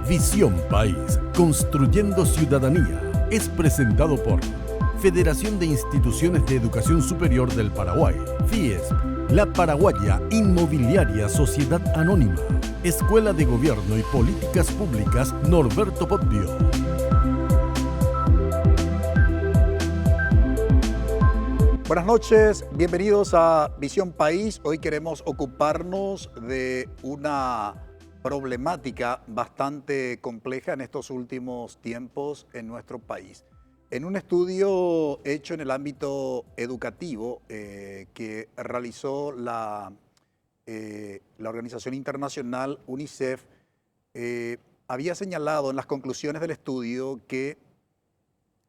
Visión País, construyendo ciudadanía, es presentado por Federación de Instituciones de Educación Superior del Paraguay, FIESP, La Paraguaya Inmobiliaria Sociedad Anónima, Escuela de Gobierno y Políticas Públicas Norberto Bobbio. Buenas noches, bienvenidos a Visión País. Hoy queremos ocuparnos de una problemática bastante compleja en estos últimos tiempos en nuestro país. En un estudio hecho en el ámbito educativo que realizó la organización internacional UNICEF, había señalado en las conclusiones del estudio que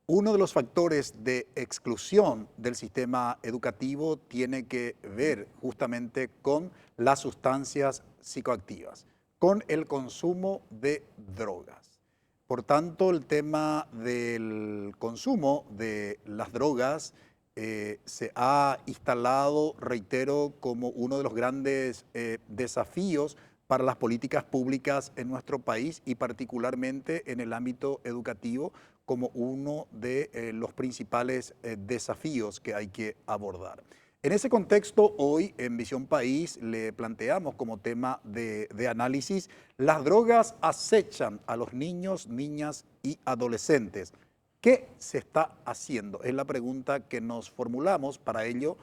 uno de los factores de exclusión del sistema educativo tiene que ver justamente con las sustancias psicoactivas, con el consumo de drogas. Por tanto, el tema del consumo de las drogas se ha instalado, reitero, como uno de los grandes desafíos para las políticas públicas en nuestro país y particularmente en el ámbito educativo como uno de los principales desafíos que hay que abordar. En ese contexto, hoy en Visión País le planteamos como tema de análisis: las drogas acechan a los niños, niñas y adolescentes. ¿Qué se está haciendo? Es la pregunta que nos formulamos. Para ello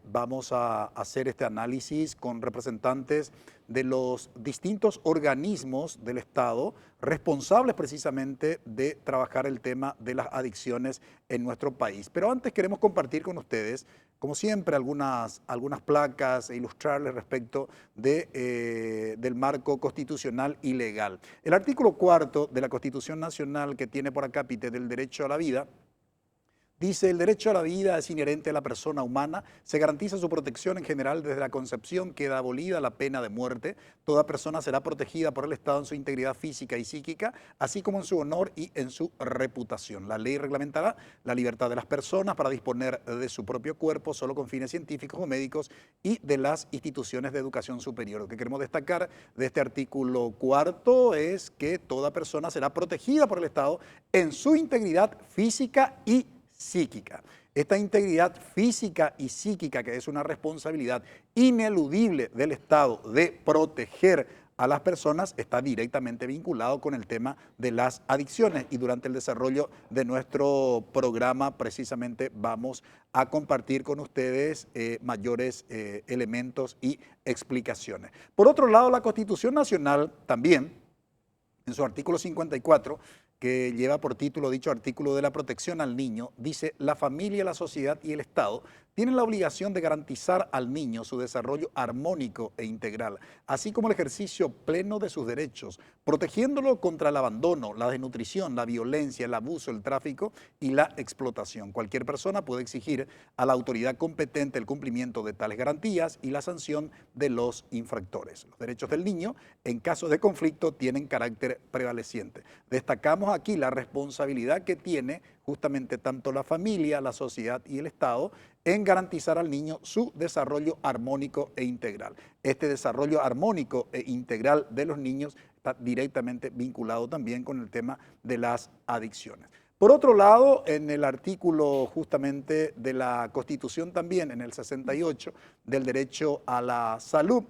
vamos a hacer este análisis con representantes de los distintos organismos del Estado responsables precisamente de trabajar el tema de las adicciones en nuestro país. Pero antes queremos compartir con ustedes, como siempre, algunas placas e ilustrarles respecto del marco constitucional y legal. El artículo 4 de la Constitución Nacional, que tiene por acápite del derecho a la vida, dice: el derecho a la vida es inherente a la persona humana, se garantiza su protección en general desde la concepción, queda abolida la pena de muerte, toda persona será protegida por el Estado en su integridad física y psíquica, así como en su honor y en su reputación. La ley reglamentará la libertad de las personas para disponer de su propio cuerpo solo con fines científicos o médicos y de las instituciones de educación superior. Lo que queremos destacar de este artículo 4 es que toda persona será protegida por el Estado en su integridad física y psíquica. Esta integridad física y psíquica, que es una responsabilidad ineludible del Estado de proteger a las personas, está directamente vinculado con el tema de las adicciones, y durante el desarrollo de nuestro programa precisamente vamos a compartir con ustedes mayores elementos y explicaciones. Por otro lado, la Constitución Nacional también, en su artículo 54, que lleva por título dicho artículo de la protección al niño, dice: la familia, la sociedad y el Estado tienen la obligación de garantizar al niño su desarrollo armónico e integral, así como el ejercicio pleno de sus derechos, protegiéndolo contra el abandono, la desnutrición, la violencia, el abuso, el tráfico y la explotación. Cualquier persona puede exigir a la autoridad competente el cumplimiento de tales garantías y la sanción de los infractores. Los derechos del niño, en casos de conflicto, tienen carácter prevaleciente. Destacamos aquí la responsabilidad que tiene justamente tanto la familia, la sociedad y el Estado en garantizar al niño su desarrollo armónico e integral. Este desarrollo armónico e integral de los niños está directamente vinculado también con el tema de las adicciones. Por otro lado, en el artículo justamente de la Constitución también, en el 68, del derecho a la salud,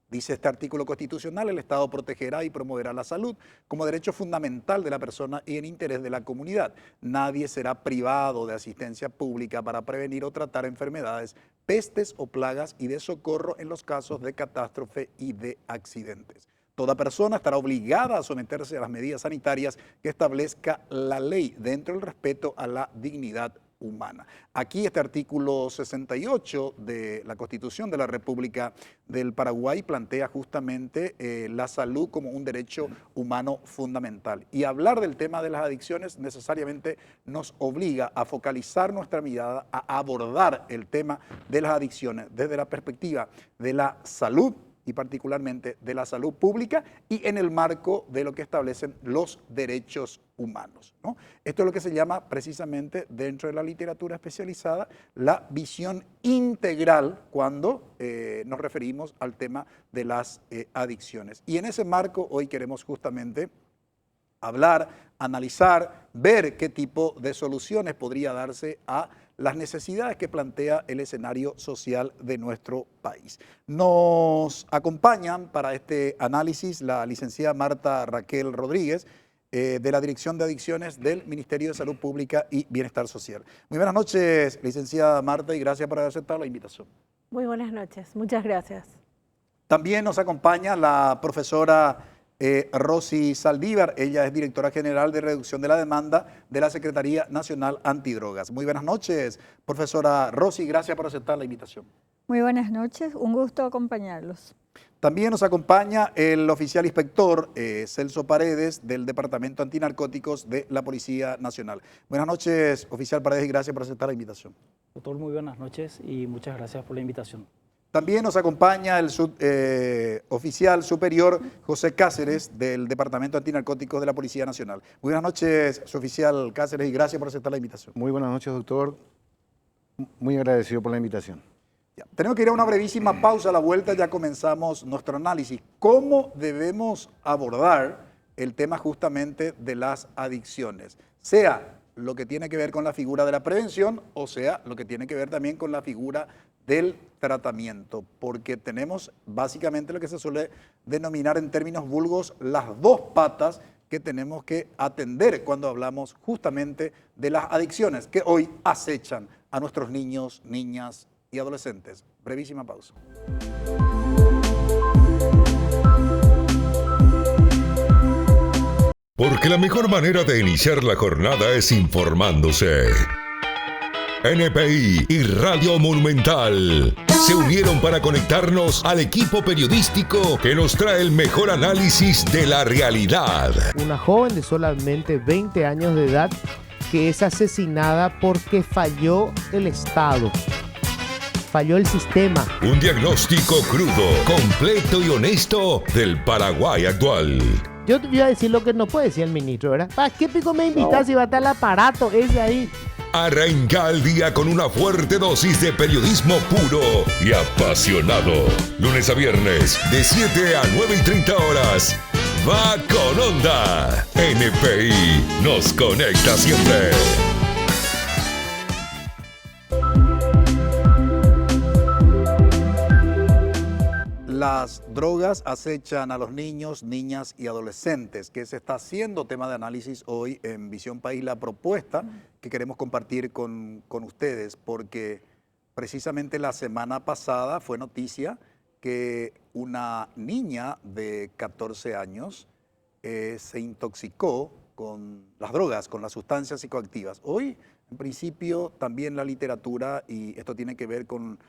dice este artículo constitucional: el Estado protegerá y promoverá la salud como derecho fundamental de la persona y en interés de la comunidad. Nadie será privado de asistencia pública para prevenir o tratar enfermedades, pestes o plagas y de socorro en los casos de catástrofe y de accidentes. Toda persona estará obligada a someterse a las medidas sanitarias que establezca la ley dentro del respeto a la dignidad humana. Aquí este artículo 68 de la Constitución de la República del Paraguay plantea justamente la salud como un derecho humano fundamental. Y hablar del tema de las adicciones necesariamente nos obliga a focalizar nuestra mirada, a abordar el tema de las adicciones desde la perspectiva de la salud y particularmente de la salud pública y en el marco de lo que establecen los derechos humanos, ¿no? Esto es lo que se llama precisamente dentro de la literatura especializada la visión integral cuando nos referimos al tema de las adicciones. Y en ese marco hoy queremos justamente hablar, analizar, ver qué tipo de soluciones podría darse a las necesidades que plantea el escenario social de nuestro país. Nos acompañan para este análisis la licenciada Marta Raquel Rodríguez, de la Dirección de Adicciones del Ministerio de Salud Pública y Bienestar Social. Muy buenas noches, licenciada Marta, y gracias por haber aceptado la invitación. Muy buenas noches, muchas gracias. También nos acompaña la profesora Rosy Saldívar. Ella es directora general de reducción de la demanda de la Secretaría Nacional Antidrogas. Muy buenas noches, profesora Rosy, gracias por aceptar la invitación. Muy buenas noches, un gusto acompañarlos. También nos acompaña el oficial inspector Celso Paredes del Departamento Antinarcóticos de la Policía Nacional. Buenas noches, oficial Paredes, y gracias por aceptar la invitación. Doctor, muy buenas noches y muchas gracias por la invitación. También nos acompaña el oficial superior José Cáceres del Departamento Antinarcóticos de la Policía Nacional. Muy buenas noches, su oficial Cáceres, y gracias por aceptar la invitación. Muy buenas noches, doctor. Muy agradecido por la invitación. Ya, tenemos que ir a una brevísima pausa. A la vuelta ya comenzamos nuestro análisis. ¿Cómo debemos abordar el tema justamente de las adicciones? Sea lo que tiene que ver con la figura de la prevención o sea lo que tiene que ver también con la figura del tratamiento, porque tenemos básicamente lo que se suele denominar en términos vulgos las dos patas que tenemos que atender cuando hablamos justamente de las adicciones que hoy acechan a nuestros niños, niñas y adolescentes. Brevísima pausa. Porque la mejor manera de iniciar la jornada es informándose. NPI y Radio Monumental se unieron para conectarnos al equipo periodístico que nos trae el mejor análisis de la realidad. Una joven de solamente 20 años de edad que es asesinada porque falló el Estado, falló el sistema. Un diagnóstico crudo, completo y honesto del Paraguay actual. Yo te voy a decir lo que no puede decir el ministro, ¿verdad? ¿Para qué pico me invitas si va a estar el aparato ese ahí? Arranca el día con una fuerte dosis de periodismo puro y apasionado. Lunes a viernes, de 7 a 9:30 horas. Va con onda. NPI nos conecta siempre. Las drogas acechan a los niños, niñas y adolescentes, que se está haciendo tema de análisis hoy en Visión País, la propuesta que queremos compartir con ustedes, porque precisamente la semana pasada fue noticia que una niña de 14 años se intoxicó con las drogas, con las sustancias psicoactivas. Hoy, en principio, también la literatura, y esto tiene que ver con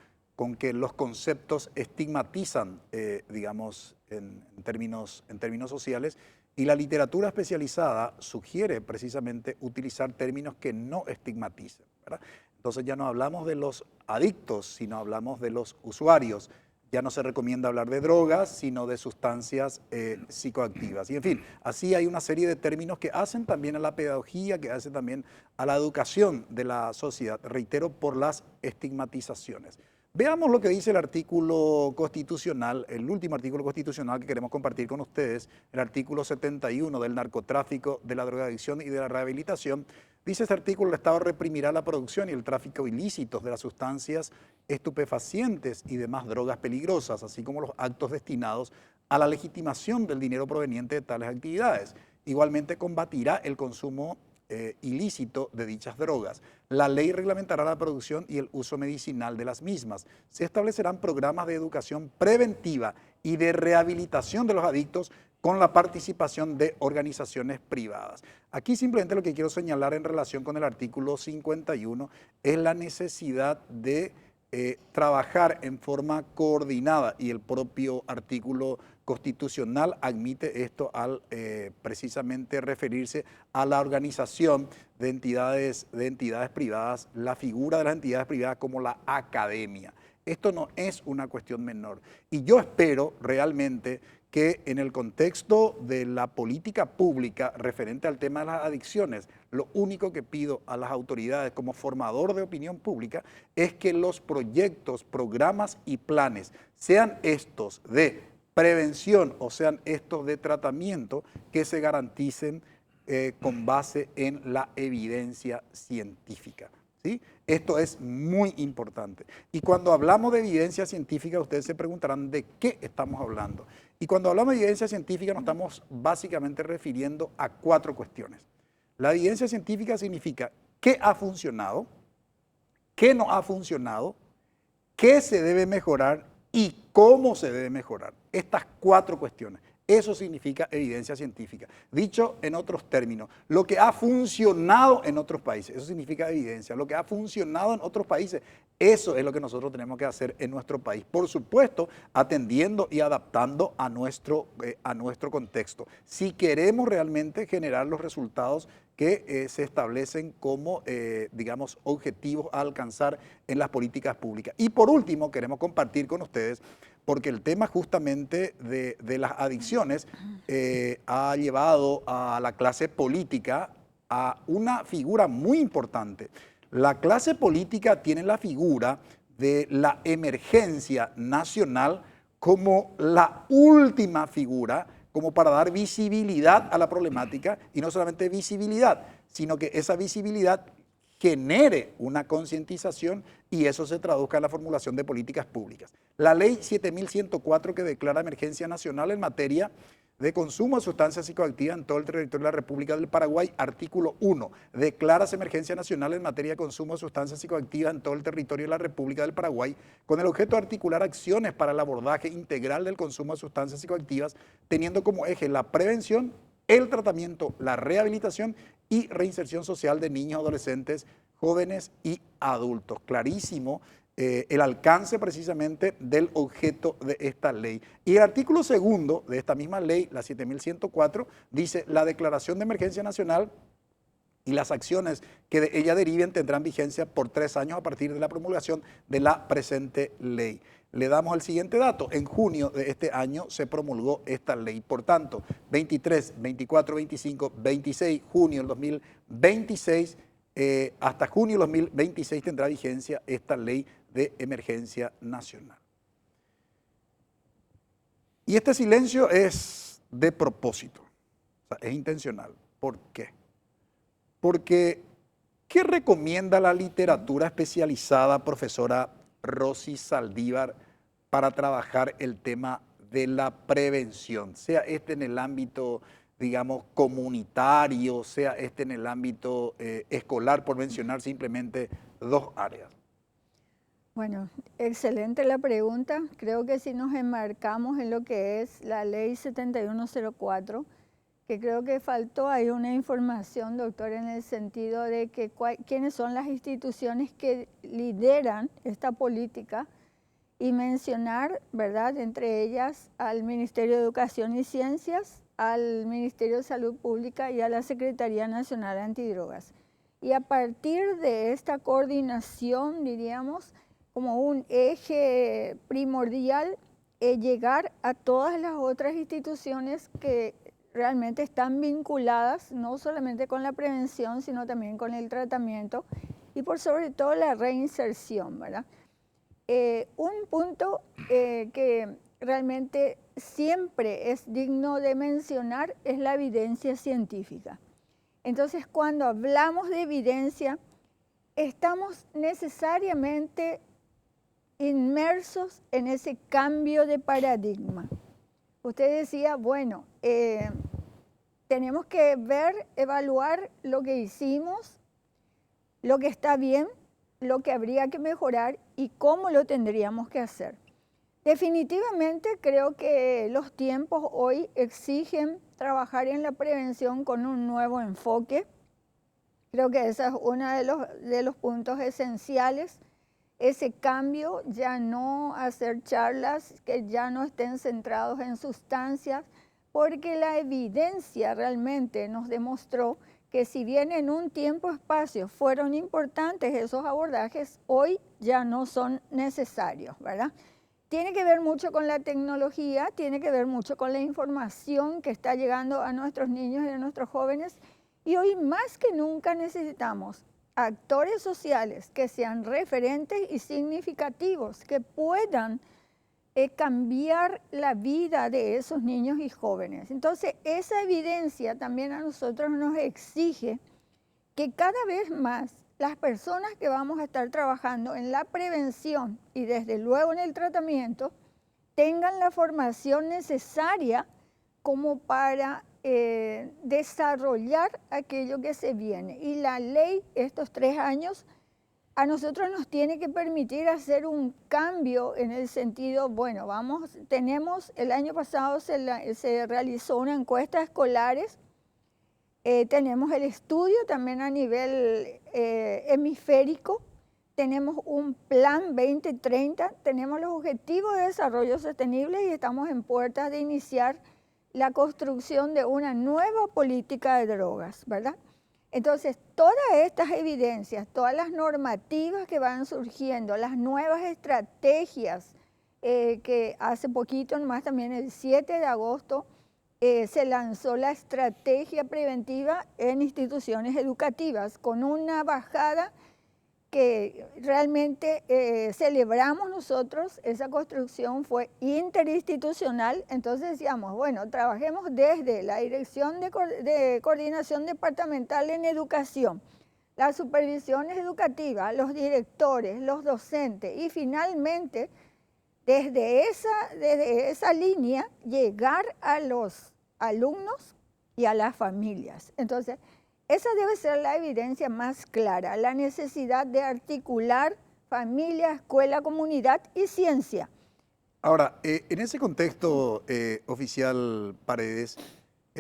que los conceptos estigmatizan, digamos, en términos sociales, y la literatura especializada sugiere precisamente utilizar términos que no estigmaticen, ¿verdad? Entonces ya no hablamos de los adictos, sino hablamos de los usuarios. Ya no se recomienda hablar de drogas, sino de sustancias psicoactivas. Y en fin, así hay una serie de términos que hacen también a la pedagogía, que hacen también a la educación de la sociedad, reitero, por las estigmatizaciones. Veamos lo que dice el artículo constitucional, el último artículo constitucional que queremos compartir con ustedes, el artículo 71 del narcotráfico, de la drogadicción y de la rehabilitación. Dice este artículo: el Estado reprimirá la producción y el tráfico ilícitos de las sustancias estupefacientes y demás drogas peligrosas, así como los actos destinados a la legitimación del dinero proveniente de tales actividades. Igualmente combatirá el consumo ilícito de dichas drogas. La ley reglamentará la producción y el uso medicinal de las mismas. Se establecerán programas de educación preventiva y de rehabilitación de los adictos con la participación de organizaciones privadas. Aquí simplemente lo que quiero señalar en relación con el artículo 51 es la necesidad de trabajar en forma coordinada, y el propio artículo constitucional admite esto al precisamente referirse a la organización de entidades privadas, la figura de las entidades privadas como la academia. Esto no es una cuestión menor. Y yo espero realmente que en el contexto de la política pública referente al tema de las adicciones, lo único que pido a las autoridades como formador de opinión pública es que los proyectos, programas y planes, sean estos de prevención o sean estos de tratamiento, que se garanticen con base en la evidencia científica. ¿Sí? Esto es muy importante. Y cuando hablamos de evidencia científica, ustedes se preguntarán de qué estamos hablando. Y cuando hablamos de evidencia científica nos estamos básicamente refiriendo a 4 cuestiones. La evidencia científica significa qué ha funcionado, qué no ha funcionado, qué se debe mejorar y cómo se debe mejorar. Estas 4 cuestiones. Eso significa evidencia científica. Dicho en otros términos, lo que ha funcionado en otros países, eso significa evidencia. Lo que ha funcionado en otros países, eso es lo que nosotros tenemos que hacer en nuestro país. Por supuesto, atendiendo y adaptando a nuestro contexto. Si queremos realmente generar los resultados que se establecen como, digamos, objetivos a alcanzar en las políticas públicas. Y por último, queremos compartir con ustedes, porque el tema justamente de las adicciones ha llevado a la clase política a una figura muy importante. La clase política tiene la figura de la emergencia nacional como la última figura, como para dar visibilidad a la problemática, y no solamente visibilidad, sino que esa visibilidad genere una concientización y eso se traduzca en la formulación de políticas públicas. La ley 7104, que declara emergencia nacional en materia de consumo de sustancias psicoactivas en todo el territorio de la República del Paraguay, artículo 1, declara emergencia nacional en materia de consumo de sustancias psicoactivas en todo el territorio de la República del Paraguay, con el objeto de articular acciones para el abordaje integral del consumo de sustancias psicoactivas, teniendo como eje la prevención, el tratamiento, la rehabilitación y reinserción social de niños, adolescentes, jóvenes y adultos. Clarísimo el alcance precisamente del objeto de esta ley. Y el artículo 2 de esta misma ley, la 7104, dice: la declaración de emergencia nacional y las acciones que de ella deriven tendrán vigencia por 3 años a partir de la promulgación de la presente ley. Le damos el siguiente dato. En junio de este año se promulgó esta ley. Por tanto, 23, 24, 25, 26, junio del 2026, hasta junio del 2026 tendrá vigencia esta ley de emergencia nacional. Y este silencio es de propósito, o sea, es intencional. ¿Por qué? Porque, ¿qué recomienda la literatura especializada, profesora Rosy Saldívar, para trabajar el tema de la prevención? Sea este en el ámbito, digamos, comunitario, sea este en el ámbito escolar, por mencionar simplemente 2 áreas. Bueno, excelente la pregunta. Creo que si nos enmarcamos en lo que es la ley 7104, que creo que faltó ahí una información, doctor, en el sentido de que quiénes son las instituciones que lideran esta política y mencionar, ¿verdad?, entre ellas al Ministerio de Educación y Ciencias, al Ministerio de Salud Pública y a la Secretaría Nacional Antidrogas. Y a partir de esta coordinación, diríamos, como un eje primordial, llegar a todas las otras instituciones que realmente están vinculadas no solamente con la prevención, sino también con el tratamiento y por sobre todo la reinserción, ¿verdad? Un punto que realmente siempre es digno de mencionar es la evidencia científica. Entonces, cuando hablamos de evidencia, estamos necesariamente inmersos en ese cambio de paradigma. Usted decía, bueno, tenemos que ver, evaluar lo que hicimos, lo que está bien, lo que habría que mejorar y cómo lo tendríamos que hacer. Definitivamente creo que los tiempos hoy exigen trabajar en la prevención con un nuevo enfoque. Creo que ese es uno de los puntos esenciales. Ese cambio, ya no hacer charlas que ya no estén centrados en sustancias, porque la evidencia realmente nos demostró que si bien en un tiempo-espacio fueron importantes esos abordajes, hoy ya no son necesarios, ¿verdad? Tiene que ver mucho con la tecnología, tiene que ver mucho con la información que está llegando a nuestros niños y a nuestros jóvenes, y hoy más que nunca necesitamos actores sociales que sean referentes y significativos, que puedan cambiar la vida de esos niños y jóvenes. Entonces, esa evidencia también a nosotros nos exige que cada vez más las personas que vamos a estar trabajando en la prevención y desde luego en el tratamiento tengan la formación necesaria como para desarrollar aquello que se viene. Y la ley, estos 3 años, a nosotros nos tiene que permitir hacer un cambio en el sentido, bueno, tenemos, el año pasado se realizó una encuesta escolares, tenemos el estudio también a nivel hemisférico, tenemos un plan 2030, tenemos los objetivos de desarrollo sostenible y estamos en puertas de iniciar la construcción de una nueva política de drogas, ¿verdad? Entonces, todas estas evidencias, todas las normativas que van surgiendo, las nuevas estrategias que hace poquito, nomás también el 7 de agosto, se lanzó la estrategia preventiva en instituciones educativas con una bajada que realmente celebramos nosotros. Esa construcción fue interinstitucional, entonces decíamos, bueno, trabajemos desde la Dirección de Coordinación Departamental en Educación, las supervisiones educativas, los directores, los docentes y finalmente desde esa línea llegar a los alumnos y a las familias. Entonces, esa debe ser la evidencia más clara, la necesidad de articular familia, escuela, comunidad y ciencia. Ahora, en ese contexto, oficial Paredes,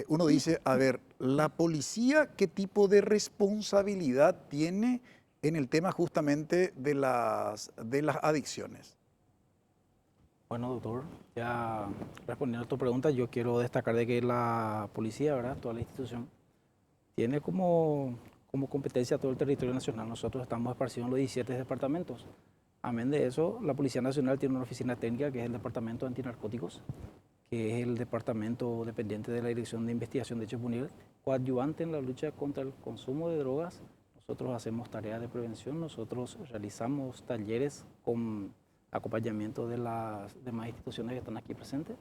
uno dice, a ver, ¿la policía qué tipo de responsabilidad tiene en el tema justamente de las adicciones? Bueno, doctor, ya respondiendo a tu pregunta, yo quiero destacar de que la policía, ¿verdad?, toda la institución, tiene como competencia todo el territorio nacional. Nosotros estamos esparcidos en los 17 departamentos. Amén de eso, la Policía Nacional tiene una oficina técnica que es el Departamento de Antinarcóticos, que es el departamento dependiente de la Dirección de Investigación de Hechos Punibles, coadyuvante en la lucha contra el consumo de drogas. Nosotros hacemos tareas de prevención, nosotros realizamos talleres con acompañamiento de las demás instituciones que están aquí presentes.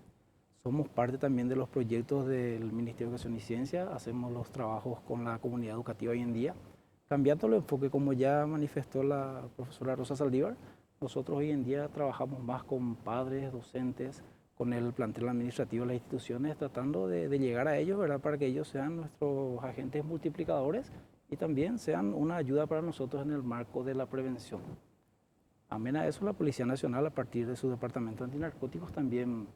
Somos parte también de los proyectos del Ministerio de Educación y Ciencia, hacemos los trabajos con la comunidad educativa hoy en día, cambiando el enfoque, como ya manifestó la profesora Rosa Saldívar. Nosotros hoy en día trabajamos más con padres, docentes, con el plantel administrativo de las instituciones, tratando de llegar a ellos, ¿verdad?, para que ellos sean nuestros agentes multiplicadores y también sean una ayuda para nosotros en el marco de la prevención. Amén a eso, la Policía Nacional, a partir de su departamento de antinarcóticos, también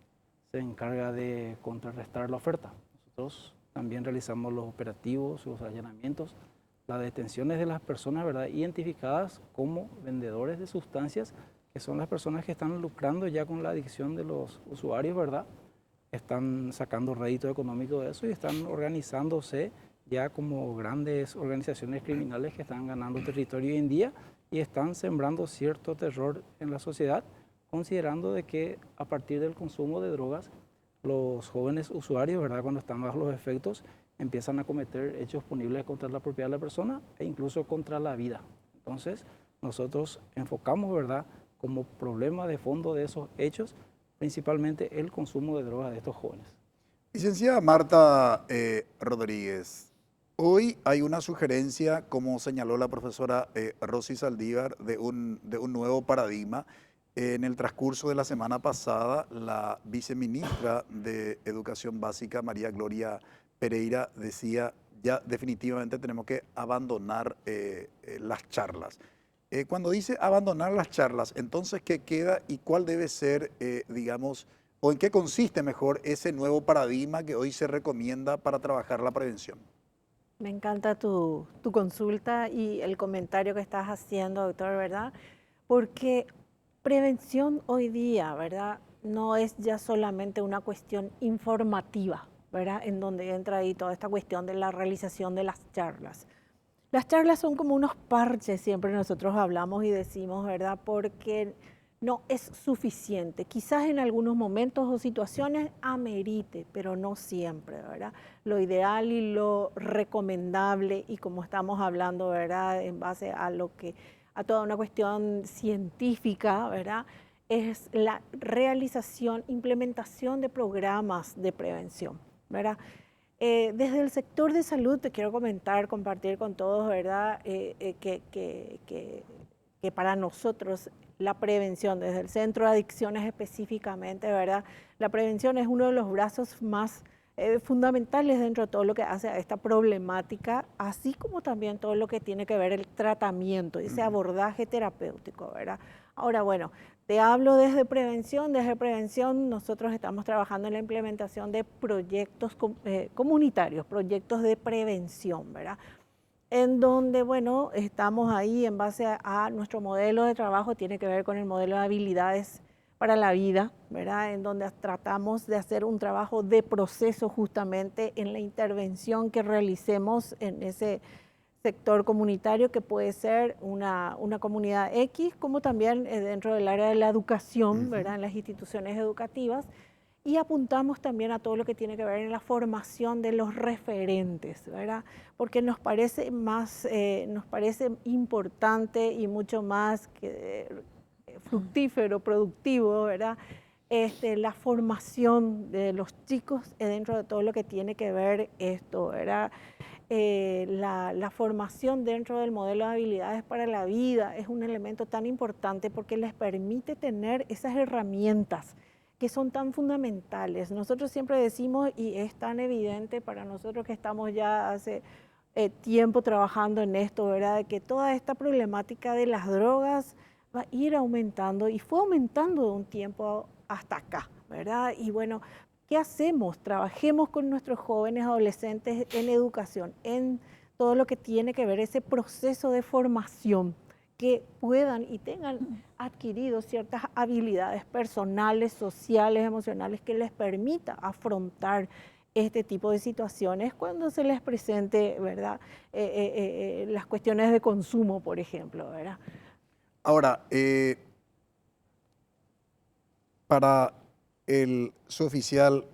se encarga de contrarrestar la oferta. Nosotros también realizamos los operativos, los allanamientos, las detenciones de las personas, ¿verdad?, identificadas como vendedores de sustancias, que son las personas que están lucrando ya con la adicción de los usuarios, ¿verdad? Están sacando rédito económico de eso y están organizándose ya como grandes organizaciones criminales que están ganando territorio hoy en día y están sembrando cierto terror en la sociedad, considerando de que a partir del consumo de drogas, los jóvenes usuarios, ¿verdad?, cuando están bajo los efectos, empiezan a cometer hechos punibles contra la propiedad de la persona e incluso contra la vida. Entonces, nosotros enfocamos, ¿verdad?, como problema de fondo de esos hechos, principalmente el consumo de drogas de estos jóvenes. Licenciada Marta Rodríguez, hoy hay una sugerencia, como señaló la profesora Rosy Saldívar, de un nuevo paradigma. En el transcurso de la semana pasada, la viceministra de Educación Básica, María Gloria Pereira, decía, ya definitivamente tenemos que abandonar las charlas. Cuando dice abandonar las charlas, entonces, ¿qué queda y cuál debe ser, digamos, o en qué consiste mejor ese nuevo paradigma que hoy se recomienda para trabajar la prevención? Me encanta tu consulta y el comentario que estás haciendo, doctor, ¿verdad? Porque prevención hoy día, ¿verdad?, no es ya solamente una cuestión informativa, ¿verdad? En donde entra ahí toda esta cuestión de la realización de las charlas. Las charlas son como unos parches, siempre nosotros hablamos y decimos, ¿verdad? Porque no es suficiente. Quizás en algunos momentos o situaciones amerite, pero no siempre, ¿verdad? Lo ideal y lo recomendable, y como estamos hablando, ¿verdad? En base a a toda una cuestión científica, ¿verdad? Es la realización, implementación de programas de prevención, ¿verdad? Desde el sector de salud te quiero compartir con todos, ¿verdad? Que para nosotros la prevención, desde el Centro de Adicciones específicamente, ¿verdad? La prevención es uno de los brazos más fundamentales dentro de todo lo que hace a esta problemática, así como también todo lo que tiene que ver el tratamiento, ese abordaje terapéutico, ¿verdad? Ahora, bueno, te hablo desde prevención nosotros estamos trabajando en la implementación de proyectos comunitarios, proyectos de prevención, ¿verdad? En donde, bueno, estamos ahí en base a nuestro modelo de trabajo, tiene que ver con el modelo de habilidades para la vida, ¿verdad? En donde tratamos de hacer un trabajo de proceso justamente en la intervención que realicemos en ese sector comunitario, que puede ser una comunidad X, como también dentro del área de la educación, ¿verdad? En las instituciones educativas. Y apuntamos también a todo lo que tiene que ver en la formación de los referentes, ¿verdad? Porque nos parece importante y mucho más fructífero, productivo, ¿verdad? La formación de los chicos dentro de todo lo que tiene que ver esto, ¿verdad? La formación dentro del modelo de habilidades para la vida es un elemento tan importante porque les permite tener esas herramientas que son tan fundamentales. Nosotros siempre decimos, y es tan evidente para nosotros que estamos ya hace tiempo trabajando en esto, ¿verdad? Que toda esta problemática de las drogas va a ir aumentando y fue aumentando de un tiempo hasta acá, ¿verdad? Y bueno, ¿qué hacemos? Trabajemos con nuestros jóvenes adolescentes en educación, en todo lo que tiene que ver ese proceso de formación, que puedan y tengan adquirido ciertas habilidades personales, sociales, emocionales, que les permita afrontar este tipo de situaciones cuando se les presente, ¿verdad? Las cuestiones de consumo, por ejemplo, ¿verdad? Ahora, para el suboficial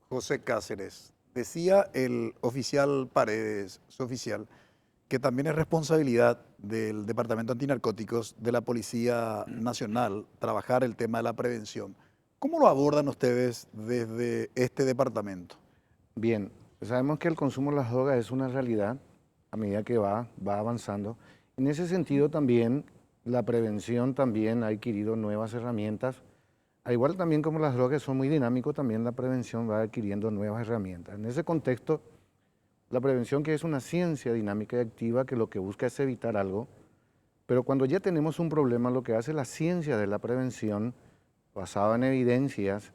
José Cáceres, decía el oficial Paredes, suboficial, que también es responsabilidad del Departamento Antinarcóticos de la Policía Nacional trabajar el tema de la prevención. ¿Cómo lo abordan ustedes desde este departamento? Bien, sabemos que el consumo de las drogas es una realidad a medida que va avanzando. En ese sentido también la prevención también ha adquirido nuevas herramientas. Al igual también como las drogas son muy dinámicos, también la prevención va adquiriendo nuevas herramientas. En ese contexto, la prevención, que es una ciencia dinámica y activa que lo que busca es evitar algo, pero cuando ya tenemos un problema, lo que hace la ciencia de la prevención, basada en evidencias,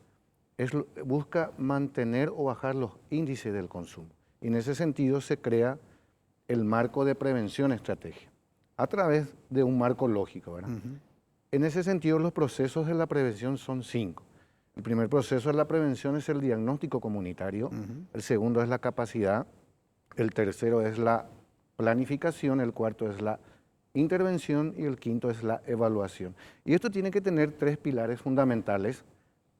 busca mantener o bajar los índices del consumo. Y en ese sentido se crea el marco de prevención estratégica, a través de un marco lógico, ¿verdad? En ese sentido, los procesos de la prevención son 5. El primer proceso de la prevención es el diagnóstico comunitario, el segundo es la capacidad, el tercero es la planificación, el cuarto es la intervención y el quinto es la evaluación. Y esto tiene que tener 3 pilares fundamentales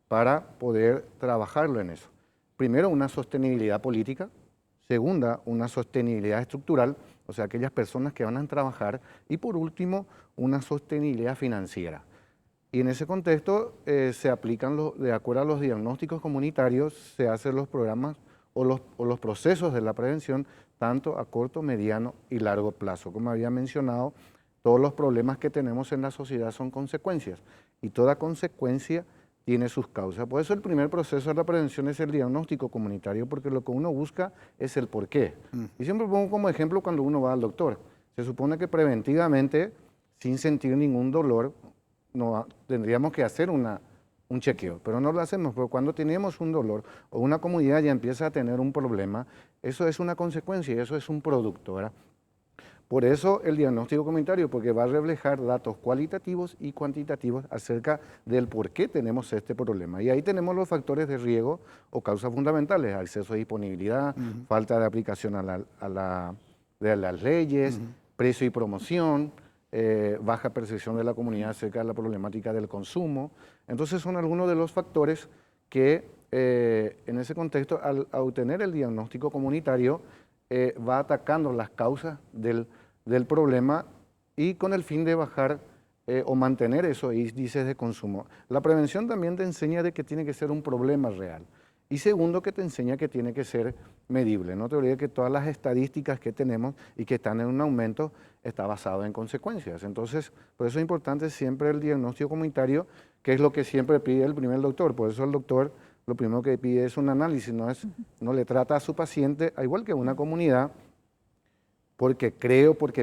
para poder trabajarlo en eso. Primero, una sostenibilidad política. Segunda, una sostenibilidad estructural, o sea, aquellas personas que van a trabajar. Y por último, una sostenibilidad financiera. Y en ese contexto se aplican, de acuerdo a los diagnósticos comunitarios, se hacen los programas o los procesos de la prevención, tanto a corto, mediano y largo plazo. Como había mencionado, todos los problemas que tenemos en la sociedad son consecuencias, y toda consecuencia tiene sus causas. Por eso el primer proceso de la prevención es el diagnóstico comunitario, porque lo que uno busca es el porqué. Y siempre pongo como ejemplo cuando uno va al doctor. Se supone que preventivamente, sin sentir ningún dolor, tendríamos que hacer un chequeo, pero no lo hacemos, porque cuando tenemos un dolor o una comunidad ya empieza a tener un problema, eso es una consecuencia y eso es un producto, ¿verdad? Por eso el diagnóstico comunitario, porque va a reflejar datos cualitativos y cuantitativos acerca del por qué tenemos este problema. Y ahí tenemos los factores de riesgo o causas fundamentales: acceso a disponibilidad, falta de aplicación de las leyes, precio y promoción, baja percepción de la comunidad acerca de la problemática del consumo. Entonces son algunos de los factores que en ese contexto, al obtener el diagnóstico comunitario, va atacando las causas del problema y con el fin de bajar o mantener esos índices de consumo. La prevención también te enseña de que tiene que ser un problema real. Y segundo, que te enseña que tiene que ser medible. No te olvides que todas las estadísticas que tenemos y que están en un aumento está basado en consecuencias. Entonces, por eso es importante siempre el diagnóstico comunitario, que es lo que siempre pide el primer doctor. Por eso el doctor lo primero que pide es un análisis, no le trata a su paciente, al igual que una comunidad, porque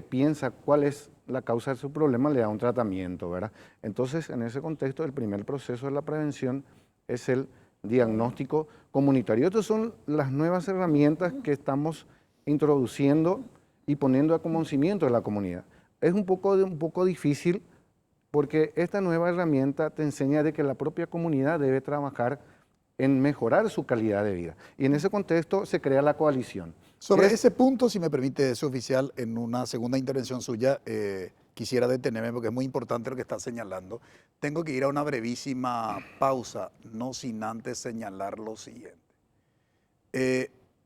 piensa cuál es la causa de su problema, le da un tratamiento, ¿verdad? Entonces, en ese contexto, el primer proceso de la prevención es el diagnóstico comunitario. Estas son las nuevas herramientas que estamos introduciendo y poniendo a conocimiento de la comunidad. Es un poco difícil porque esta nueva herramienta te enseña de que la propia comunidad debe trabajar en mejorar su calidad de vida. Y en ese contexto se crea la coalición. Sobre ese punto, si me permite, su oficial, en una segunda intervención suya, quisiera detenerme porque es muy importante lo que está señalando. Tengo que ir a una brevísima pausa, no sin antes señalar lo siguiente.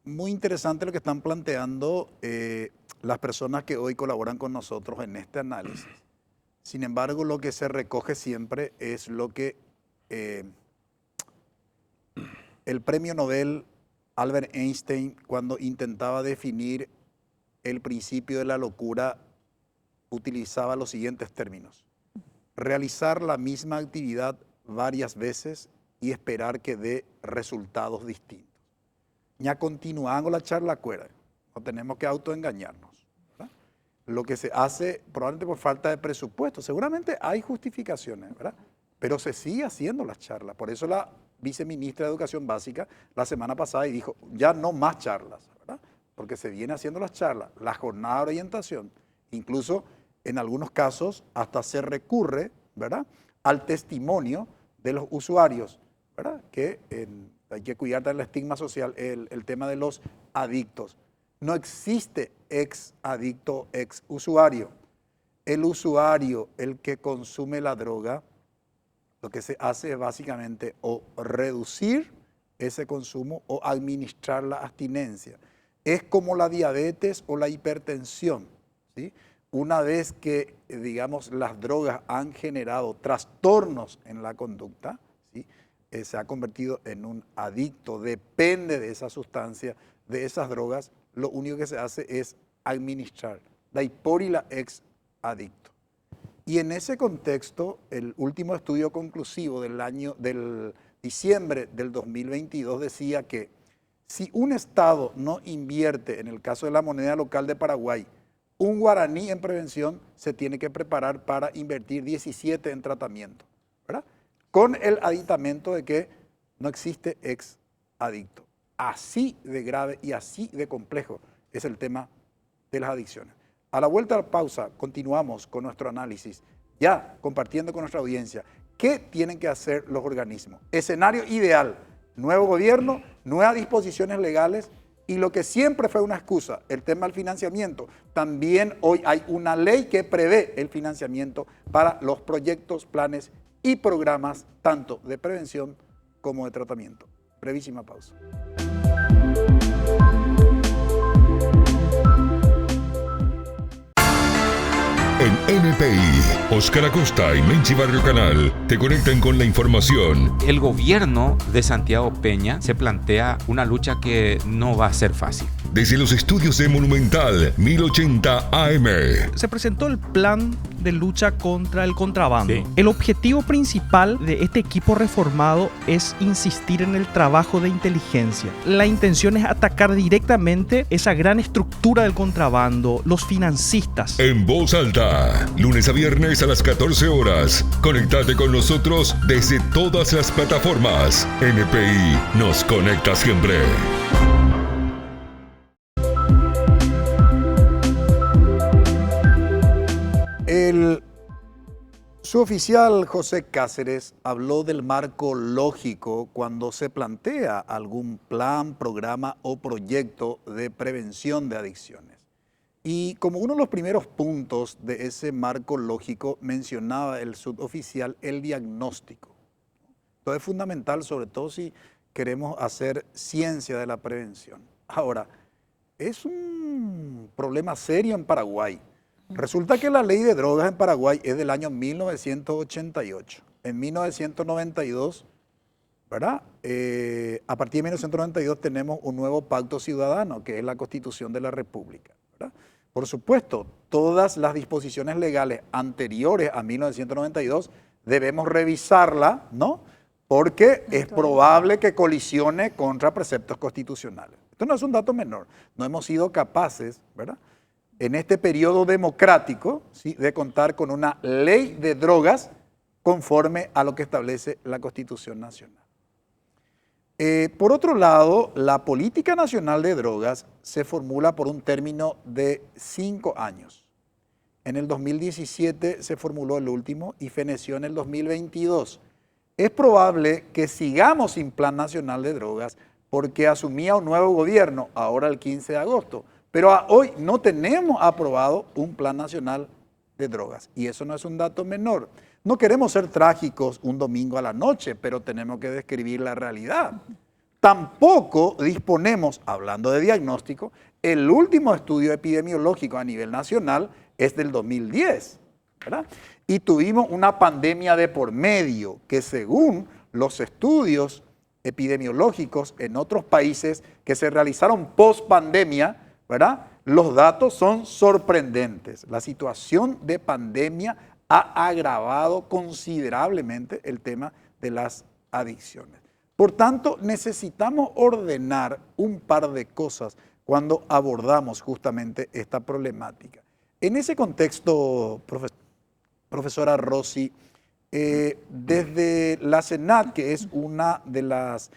Muy interesante lo que están planteando las personas que hoy colaboran con nosotros en este análisis. Sin embargo, lo que se recoge siempre es lo que el premio Nobel Albert Einstein, cuando intentaba definir el principio de la locura, utilizaba los siguientes términos: realizar la misma actividad varias veces y esperar que dé resultados distintos. Ya continuando la charla, acuérdense, no tenemos que autoengañarnos, ¿verdad? Lo que se hace probablemente por falta de presupuesto, seguramente hay justificaciones, ¿verdad? Pero se sigue haciendo las charlas. Por eso la viceministra de Educación Básica la semana pasada y dijo, ya no más charlas, ¿verdad? Porque se viene haciendo las charlas, la jornada de orientación, incluso en algunos casos hasta se recurre, ¿verdad?, al testimonio de los usuarios, ¿verdad?, que hay que cuidar del estigma social, el tema de los adictos. No existe ex adicto, ex usuario. El usuario, el que consume la droga, lo que se hace es básicamente o reducir ese consumo o administrar la abstinencia. Es como la diabetes o la hipertensión, ¿sí? Una vez que, digamos, las drogas han generado trastornos en la conducta, ¿sí?, se ha convertido en un adicto, depende de esa sustancia, de esas drogas, lo único que se hace es administrar. Dai pori la ex adicto. Y en ese contexto, el último estudio conclusivo del diciembre del 2022 decía que si un Estado no invierte, en el caso de la moneda local de Paraguay, un guaraní en prevención, se tiene que preparar para invertir 17 en tratamiento, ¿verdad? Con el aditamento de que no existe ex adicto. Así de grave y así de complejo es el tema de las adicciones. A la vuelta a la pausa continuamos con nuestro análisis, ya compartiendo con nuestra audiencia qué tienen que hacer los organismos. Escenario ideal, nuevo gobierno, nuevas disposiciones legales y lo que siempre fue una excusa, el tema del financiamiento. También hoy hay una ley que prevé el financiamiento para los proyectos, planes y programas tanto de prevención como de tratamiento. Brevísima pausa. En NPI, Óscar Acosta y Menchi Barrio Canal te conectan con la información. El gobierno de Santiago Peña se plantea una lucha que no va a ser fácil. Desde los estudios de Monumental 1080 AM. Se presentó el plan de lucha contra el contrabando. Sí. El objetivo principal de este equipo reformado es insistir en el trabajo de inteligencia. La intención es atacar directamente esa gran estructura del contrabando, los financistas. En voz alta, lunes a viernes a las 14 horas. Conéctate con nosotros desde todas las plataformas. NPI nos conecta siempre. Su oficial José Cáceres habló del marco lógico cuando se plantea algún plan, programa o proyecto de prevención de adicciones. Y como uno de los primeros puntos de ese marco lógico mencionaba el suboficial el diagnóstico. Esto es fundamental, sobre todo si queremos hacer ciencia de la prevención. Ahora, es un problema serio en Paraguay. Resulta que la ley de drogas en Paraguay es del año 1988. En 1992, ¿verdad? A partir de 1992 tenemos un nuevo pacto ciudadano, que es la Constitución de la República, ¿verdad? Por supuesto, todas las disposiciones legales anteriores a 1992 debemos revisarla, ¿no? Porque es probable que colisione contra preceptos constitucionales. Esto no es un dato menor. No hemos sido capaces, ¿verdad?, en este periodo democrático, ¿sí?, de contar con una ley de drogas conforme a lo que establece la Constitución Nacional. Por otro lado, la política nacional de drogas se formula por un término de 5 años. En el 2017 se formuló el último y feneció en el 2022. Es probable que sigamos sin plan nacional de drogas porque asumía un nuevo gobierno, ahora el 15 de agosto. Pero hoy no tenemos aprobado un plan nacional de drogas y eso no es un dato menor. No queremos ser trágicos un domingo a la noche, pero tenemos que describir la realidad. Tampoco disponemos, hablando de diagnóstico, el último estudio epidemiológico a nivel nacional es del 2010, ¿verdad? Y tuvimos una pandemia de por medio que según los estudios epidemiológicos en otros países que se realizaron post pandemia, ¿verdad?, los datos son sorprendentes. La situación de pandemia ha agravado considerablemente el tema de las adicciones. Por tanto, necesitamos ordenar un par de cosas cuando abordamos justamente esta problemática. En ese contexto, profesora Rossi, desde la SENAT, que es una de las,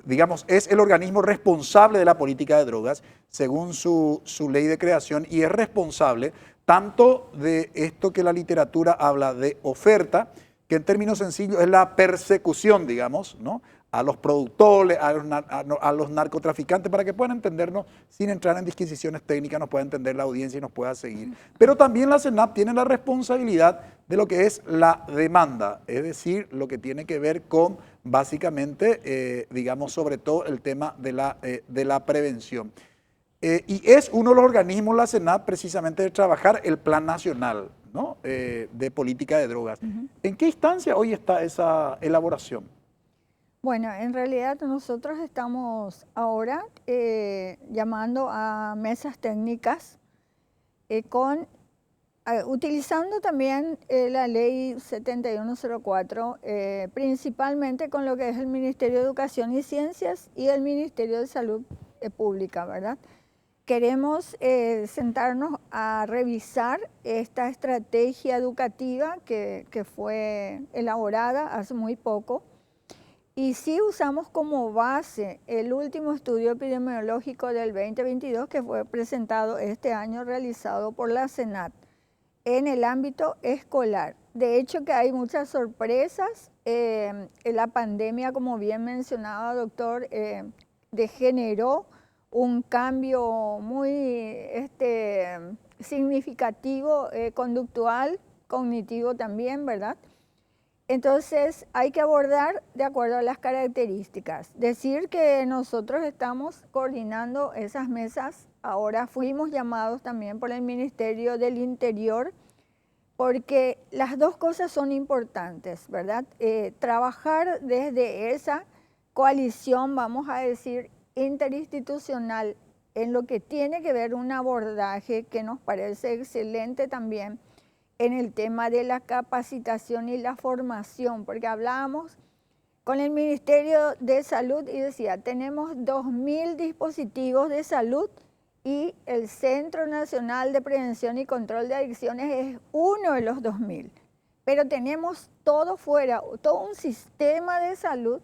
digamos, es el organismo responsable de la política de drogas, según su ley de creación, y es responsable tanto de esto que la literatura habla de oferta, que en términos sencillos es la persecución, digamos, ¿no?, a los productores, a los narcotraficantes, para que puedan entendernos sin entrar en disquisiciones técnicas, nos pueda entender la audiencia y nos pueda seguir. Pero también la SENAP tiene la responsabilidad de lo que es la demanda, es decir, lo que tiene que ver con básicamente, digamos, sobre todo el tema de la prevención. Y es uno de los organismos, la SENAP, precisamente de trabajar el Plan Nacional, ¿no?, de política de drogas. ¿En qué instancia hoy está esa elaboración? Bueno, en realidad nosotros estamos ahora llamando a mesas técnicas utilizando también la ley 7104, principalmente con lo que es el Ministerio de Educación y Ciencias y el Ministerio de Salud Pública, ¿verdad? Queremos sentarnos a revisar esta estrategia educativa que fue elaborada hace muy poco. Y sí usamos como base el último estudio epidemiológico del 2022 que fue presentado este año, realizado por la SENAT en el ámbito escolar. De hecho que hay muchas sorpresas. La pandemia, como bien mencionaba doctor, degeneró un cambio muy significativo, conductual, cognitivo también, ¿verdad? Entonces hay que abordar de acuerdo a las características. Decir que nosotros estamos coordinando esas mesas, ahora fuimos llamados también por el Ministerio del Interior, porque las dos cosas son importantes, ¿verdad? Trabajar desde esa coalición, vamos a decir, interinstitucional, en lo que tiene que ver un abordaje que nos parece excelente también, en el tema de la capacitación y la formación, porque hablábamos con el Ministerio de Salud y decía, tenemos 2.000 dispositivos de salud y el Centro Nacional de Prevención y Control de Adicciones es uno de los 2.000. Pero tenemos todo fuera, todo un sistema de salud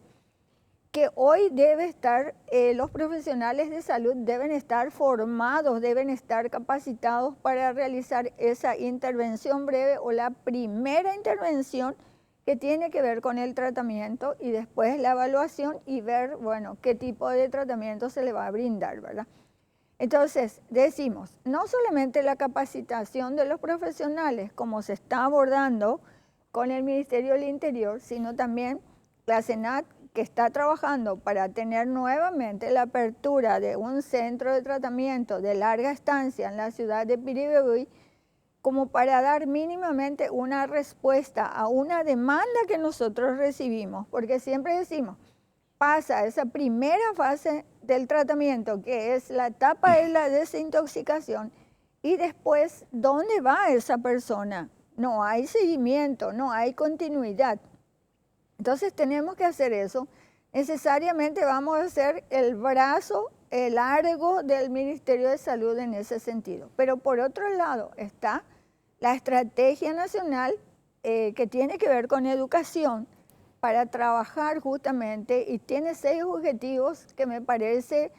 que hoy debe estar, los profesionales de salud deben estar formados, deben estar capacitados para realizar esa intervención breve o la primera intervención que tiene que ver con el tratamiento y después la evaluación y ver, bueno, qué tipo de tratamiento se le va a brindar, ¿verdad? Entonces, decimos, no solamente la capacitación de los profesionales, como se está abordando con el Ministerio del Interior, sino también la SENAT, que está trabajando para tener nuevamente la apertura de un centro de tratamiento de larga estancia en la ciudad de Piribebuy, como para dar mínimamente una respuesta a una demanda que nosotros recibimos, porque siempre decimos, pasa esa primera fase del tratamiento, que es la etapa de la desintoxicación, y después, ¿dónde va esa persona? No hay seguimiento, no hay continuidad. Entonces tenemos que hacer eso. Necesariamente vamos a ser el brazo largo del Ministerio de Salud en ese sentido. Pero por otro lado está la estrategia nacional que tiene que ver con educación para trabajar justamente, y tiene 6 objetivos que me parece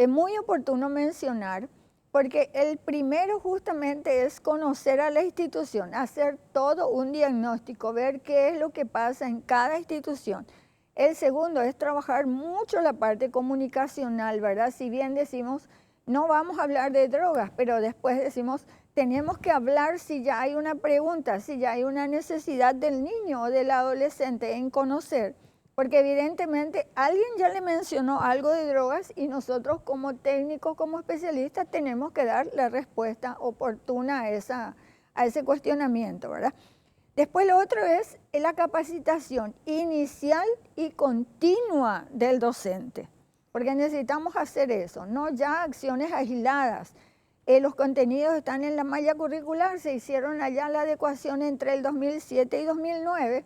muy oportuno mencionar, porque el primero justamente es conocer a la institución, hacer todo un diagnóstico, ver qué es lo que pasa en cada institución. El segundo es trabajar mucho la parte comunicacional, ¿verdad? Si bien decimos, no vamos a hablar de drogas, pero después decimos, tenemos que hablar si ya hay una pregunta, si ya hay una necesidad del niño o del adolescente en conocer. Porque evidentemente alguien ya le mencionó algo de drogas y nosotros como técnicos, como especialistas, tenemos que dar la respuesta oportuna a ese cuestionamiento, ¿verdad? Después lo otro es la capacitación inicial y continua del docente, porque necesitamos hacer eso, no ya acciones aisladas. Los contenidos están en la malla curricular, se hicieron allá la adecuación entre el 2007 y 2009,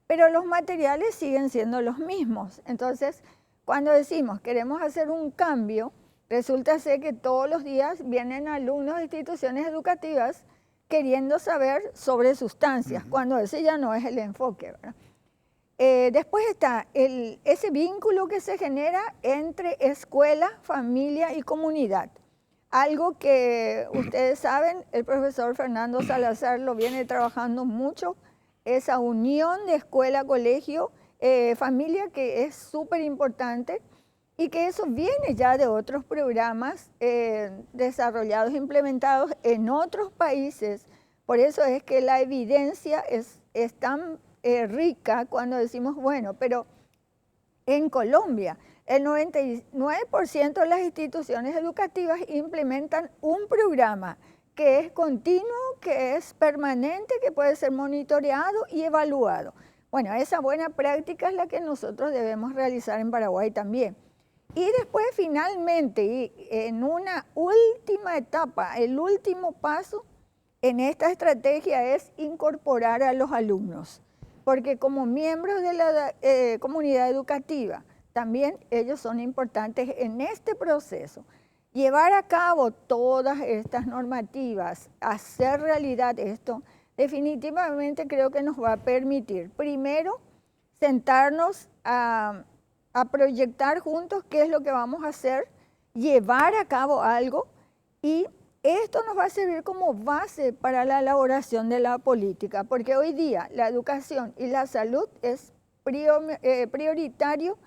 pero los materiales siguen siendo los mismos. Entonces, cuando decimos queremos hacer un cambio, resulta ser que todos los días vienen alumnos de instituciones educativas queriendo saber sobre sustancias, cuando ese ya no es el enfoque, ¿verdad? Después está ese vínculo que se genera entre escuela, familia y comunidad. Algo que ustedes saben, el profesor Fernando Salazar lo viene trabajando mucho, esa unión de escuela, colegio, familia, que es súper importante, y que eso viene ya de otros programas desarrollados, implementados en otros países. Por eso es que la evidencia es tan rica cuando decimos, bueno, pero en Colombia el 99% de las instituciones educativas implementan un programa que es continuo, que es permanente, que puede ser monitoreado y evaluado. Bueno, esa buena práctica es la que nosotros debemos realizar en Paraguay también. Y después, finalmente, y en una última etapa, el último paso en esta estrategia es incorporar a los alumnos, porque como miembros de la comunidad educativa, también ellos son importantes en este proceso. Llevar a cabo todas estas normativas, hacer realidad esto, definitivamente creo que nos va a permitir, primero, sentarnos a proyectar juntos qué es lo que vamos a hacer, llevar a cabo algo, y esto nos va a servir como base para la elaboración de la política, porque hoy día la educación y la salud es prioritario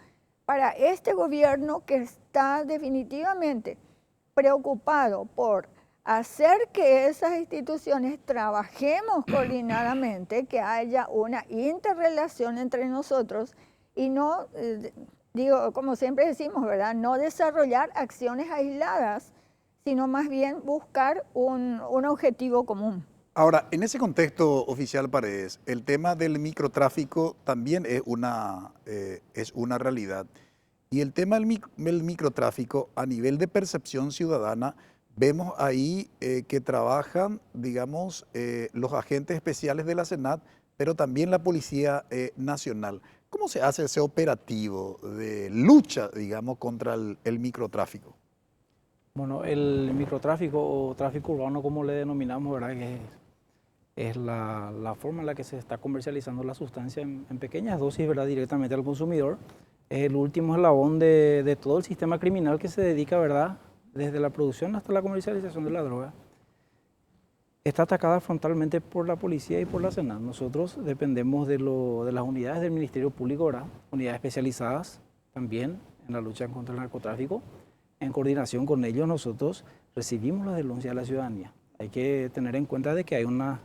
para este gobierno, que está definitivamente preocupado por hacer que esas instituciones trabajemos coordinadamente, que haya una interrelación entre nosotros y no, digo, como siempre decimos, ¿verdad?, no desarrollar acciones aisladas, sino más bien buscar un objetivo común. Ahora, en ese contexto, oficial Paredes, el tema del microtráfico también es una realidad. Y el tema del microtráfico, a nivel de percepción ciudadana, vemos ahí que trabajan, digamos, los agentes especiales de la SENAT, pero también la Policía Nacional. ¿Cómo se hace ese operativo de lucha, digamos, contra el microtráfico? Bueno, el microtráfico o tráfico urbano, como le denominamos, ¿verdad?, que es la forma en la que se está comercializando la sustancia en pequeñas dosis, ¿verdad?, directamente al consumidor. Es el último eslabón de todo el sistema criminal que se dedica, ¿verdad?, desde la producción hasta la comercialización de la droga. Está atacada frontalmente por la policía y por la SENAC. Nosotros dependemos de las unidades del Ministerio Público, ¿verdad?, unidades especializadas también en la lucha contra el narcotráfico. En coordinación con ellos nosotros recibimos las denuncias de la ciudadanía. Hay que tener en cuenta de que hay una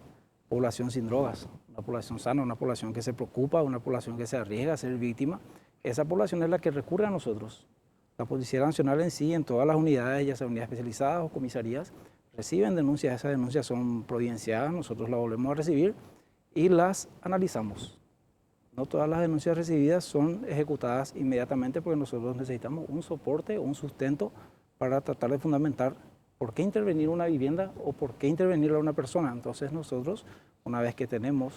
población sin drogas, una población sana, una población que se preocupa, una población que se arriesga a ser víctima. Esa población es la que recurre a nosotros. La Policía Nacional en sí, en todas las unidades, ya sea unidades especializadas o comisarías, reciben denuncias. Esas denuncias son providenciadas, nosotros las volvemos a recibir y las analizamos. No todas las denuncias recibidas son ejecutadas inmediatamente porque nosotros necesitamos un soporte, un sustento para tratar de fundamentar por qué intervenir una vivienda o por qué intervenir a una persona. Entonces nosotros, una vez que tenemos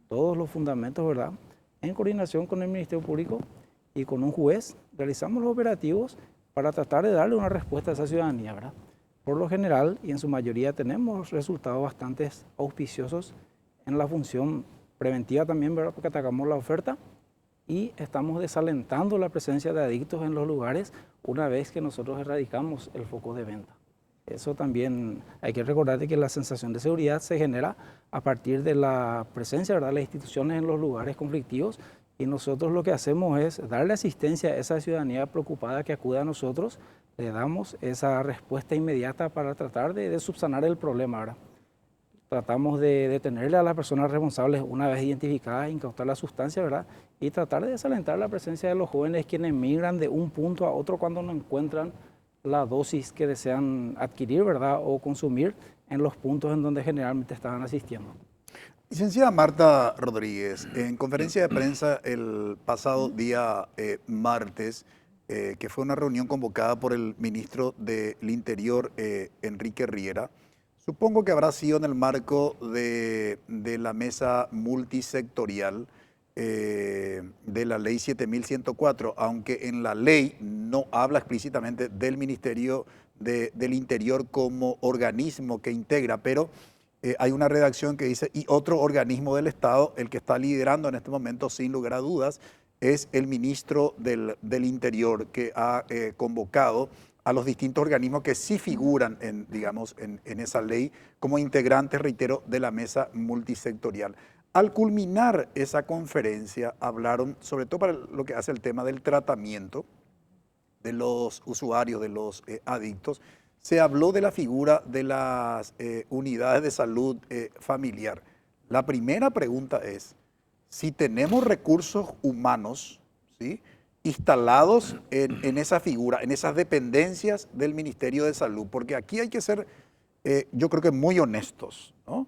todos los fundamentos, ¿verdad?, en coordinación con el Ministerio Público y con un juez, realizamos los operativos para tratar de darle una respuesta a esa ciudadanía, ¿verdad? Por lo general y en su mayoría tenemos resultados bastante auspiciosos en la función preventiva también, ¿verdad?, porque atacamos la oferta y estamos desalentando la presencia de adictos en los lugares una vez que nosotros erradicamos el foco de venta. Eso también hay que recordar de que la sensación de seguridad se genera a partir de la presencia, ¿verdad?, de las instituciones en los lugares conflictivos, y nosotros lo que hacemos es darle asistencia a esa ciudadanía preocupada que acude a nosotros, le damos esa respuesta inmediata para tratar de subsanar el problema, ¿verdad? Tratamos de detenerle a las personas responsables una vez identificadas, incautar la sustancia, ¿verdad?, y tratar de desalentar la presencia de los jóvenes quienes migran de un punto a otro cuando no encuentran la dosis que desean adquirir, ¿verdad?, o consumir en los puntos en donde generalmente estaban asistiendo. Licenciada Marta Rodríguez, en conferencia de prensa el pasado día martes, que fue una reunión convocada por el ministro del Interior, Enrique Riera, supongo que habrá sido en el marco de la mesa multisectorial de la ley 7104, aunque en la ley no habla explícitamente del Ministerio del Interior como organismo que integra, pero hay una redacción que dice, y otro organismo del Estado, el que está liderando en este momento, sin lugar a dudas, es el ministro del Interior, que ha convocado a los distintos organismos que sí figuran en esa ley como integrantes, reitero, de la mesa multisectorial. Al culminar esa conferencia, hablaron, sobre todo para lo que hace el tema del tratamiento de los usuarios, de los adictos, se habló de la figura de las unidades de salud familiar. La primera pregunta es, si tenemos recursos humanos, ¿sí?, instalados en esa figura, en esas dependencias del Ministerio de Salud, porque aquí hay que ser, yo creo que muy honestos, ¿no?,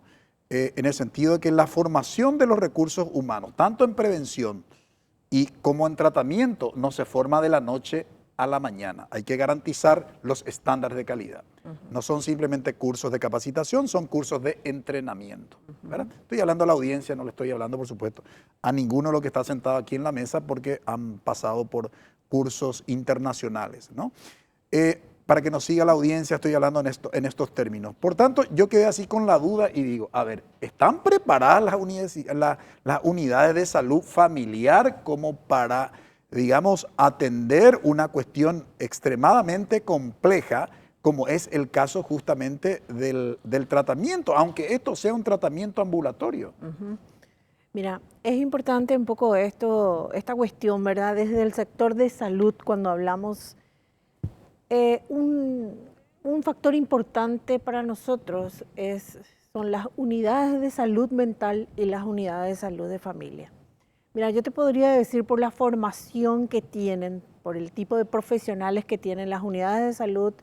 en el sentido de que la formación de los recursos humanos, tanto en prevención y como en tratamiento, no se forma de la noche a la mañana. Hay que garantizar los estándares de calidad. No son simplemente cursos de capacitación, son cursos de entrenamiento, ¿verdad? Estoy hablando a la audiencia, no le estoy hablando, por supuesto, a ninguno de los que está sentado aquí en la mesa porque han pasado por cursos internacionales, ¿no? Para que nos siga la audiencia, estoy hablando en estos términos. Por tanto, yo quedé así con la duda y digo, a ver, ¿están preparadas las unidades de salud familiar como para, digamos, atender una cuestión extremadamente compleja, como es el caso justamente del tratamiento, aunque esto sea un tratamiento ambulatorio? Mira, es importante un poco esta cuestión, ¿verdad? Desde el sector de salud, cuando hablamos, un factor importante para nosotros son las unidades de salud mental y las unidades de salud de familia. Mira, yo te podría decir por la formación que tienen, por el tipo de profesionales que tienen las unidades de salud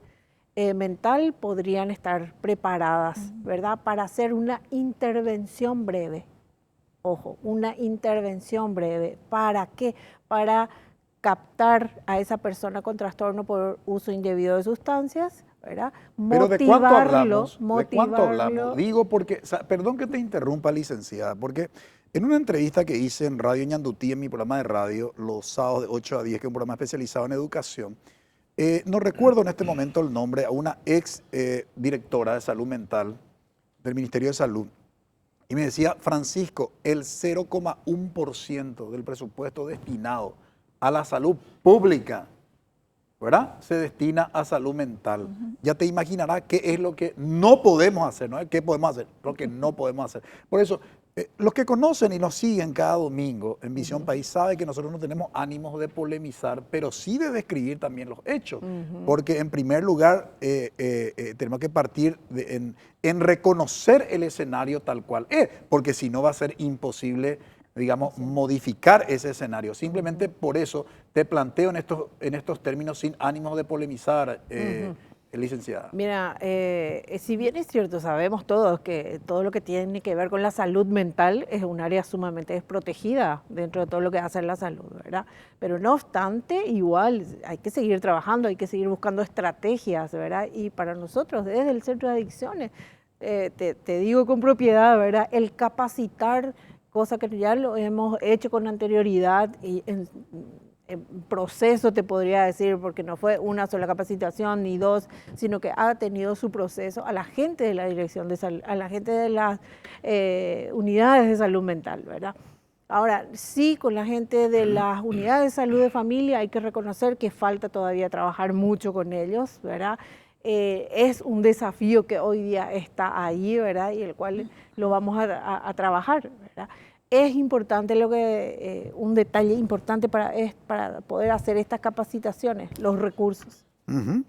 mental, podrían estar preparadas, ¿verdad?, para hacer una intervención breve. Ojo, una intervención breve. ¿Para qué? Para captar a esa persona con trastorno por uso indebido de sustancias, ¿verdad? Pero ¿de cuánto hablamos? ¿De cuánto hablamos? Digo porque, perdón que te interrumpa, licenciada, porque en una entrevista que hice en Radio Ñandutí, en mi programa de radio, los sábados de 8 a 10, que es un programa especializado en educación, no recuerdo en este momento el nombre, a una ex directora de salud mental del Ministerio de Salud, y me decía, Francisco, el 0,1% del presupuesto destinado a la salud pública, ¿verdad? Se destina a salud mental. Ya te imaginarás qué es lo que no podemos hacer, ¿no? ¿Qué podemos hacer? Lo que no podemos hacer. Por eso, los que conocen y nos siguen cada domingo en Visión País saben que nosotros no tenemos ánimos de polemizar, pero sí de describir también los hechos. Porque en primer lugar tenemos que partir en reconocer el escenario tal cual es, porque si no va a ser imposible, digamos, modificar ese escenario. Simplemente por eso te planteo en estos términos sin ánimos de polemizar, licenciada. Mira, si bien es cierto, sabemos todos que todo lo que tiene que ver con la salud mental es un área sumamente desprotegida dentro de todo lo que hace la salud, ¿verdad? Pero no obstante, igual hay que seguir trabajando, hay que seguir buscando estrategias, ¿verdad? Y para nosotros, desde el Centro de Adicciones, te digo con propiedad, ¿verdad? El capacitar, cosa que ya lo hemos hecho con anterioridad y en proceso, te podría decir, porque no fue una sola capacitación ni dos, sino que ha tenido su proceso a la gente de la dirección de salud, a la gente de las unidades de salud mental, ¿verdad? Ahora, sí, con la gente de las unidades de salud de familia hay que reconocer que falta todavía trabajar mucho con ellos, ¿verdad? Es un desafío que hoy día está ahí, ¿verdad? Y el cual lo vamos a trabajar, ¿verdad? Es importante un detalle importante para poder hacer estas capacitaciones, los recursos.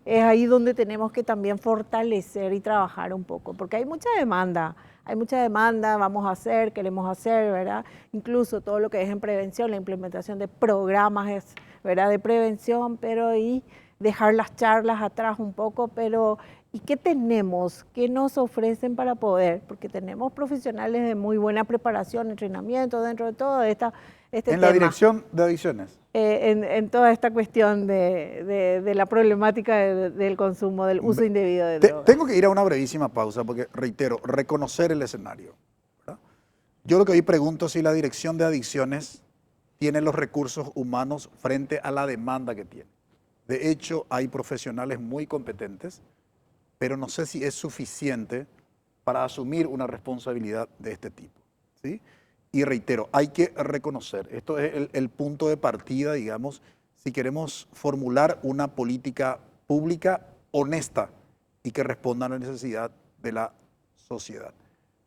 Es ahí donde tenemos que también fortalecer y trabajar un poco, porque hay mucha demanda, vamos a hacer, queremos hacer, ¿verdad? Incluso todo lo que es en prevención, la implementación de programas, ¿verdad? De prevención, pero y dejar las charlas atrás un poco, pero ¿y qué tenemos? ¿Qué nos ofrecen para poder? Porque tenemos profesionales de muy buena preparación, entrenamiento dentro de todo este tema. En la dirección de adicciones. En toda esta cuestión de la problemática del consumo, del uso indebido de drogas. Tengo que ir a una brevísima pausa porque, reitero, reconocer el escenario, ¿verdad? Yo lo que hoy pregunto si la dirección de adicciones tiene los recursos humanos frente a la demanda que tiene. De hecho, hay profesionales muy competentes, pero no sé si es suficiente para asumir una responsabilidad de este tipo, ¿sí? Y reitero, hay que reconocer, esto es el punto de partida, digamos, si queremos formular una política pública honesta y que responda a la necesidad de la sociedad.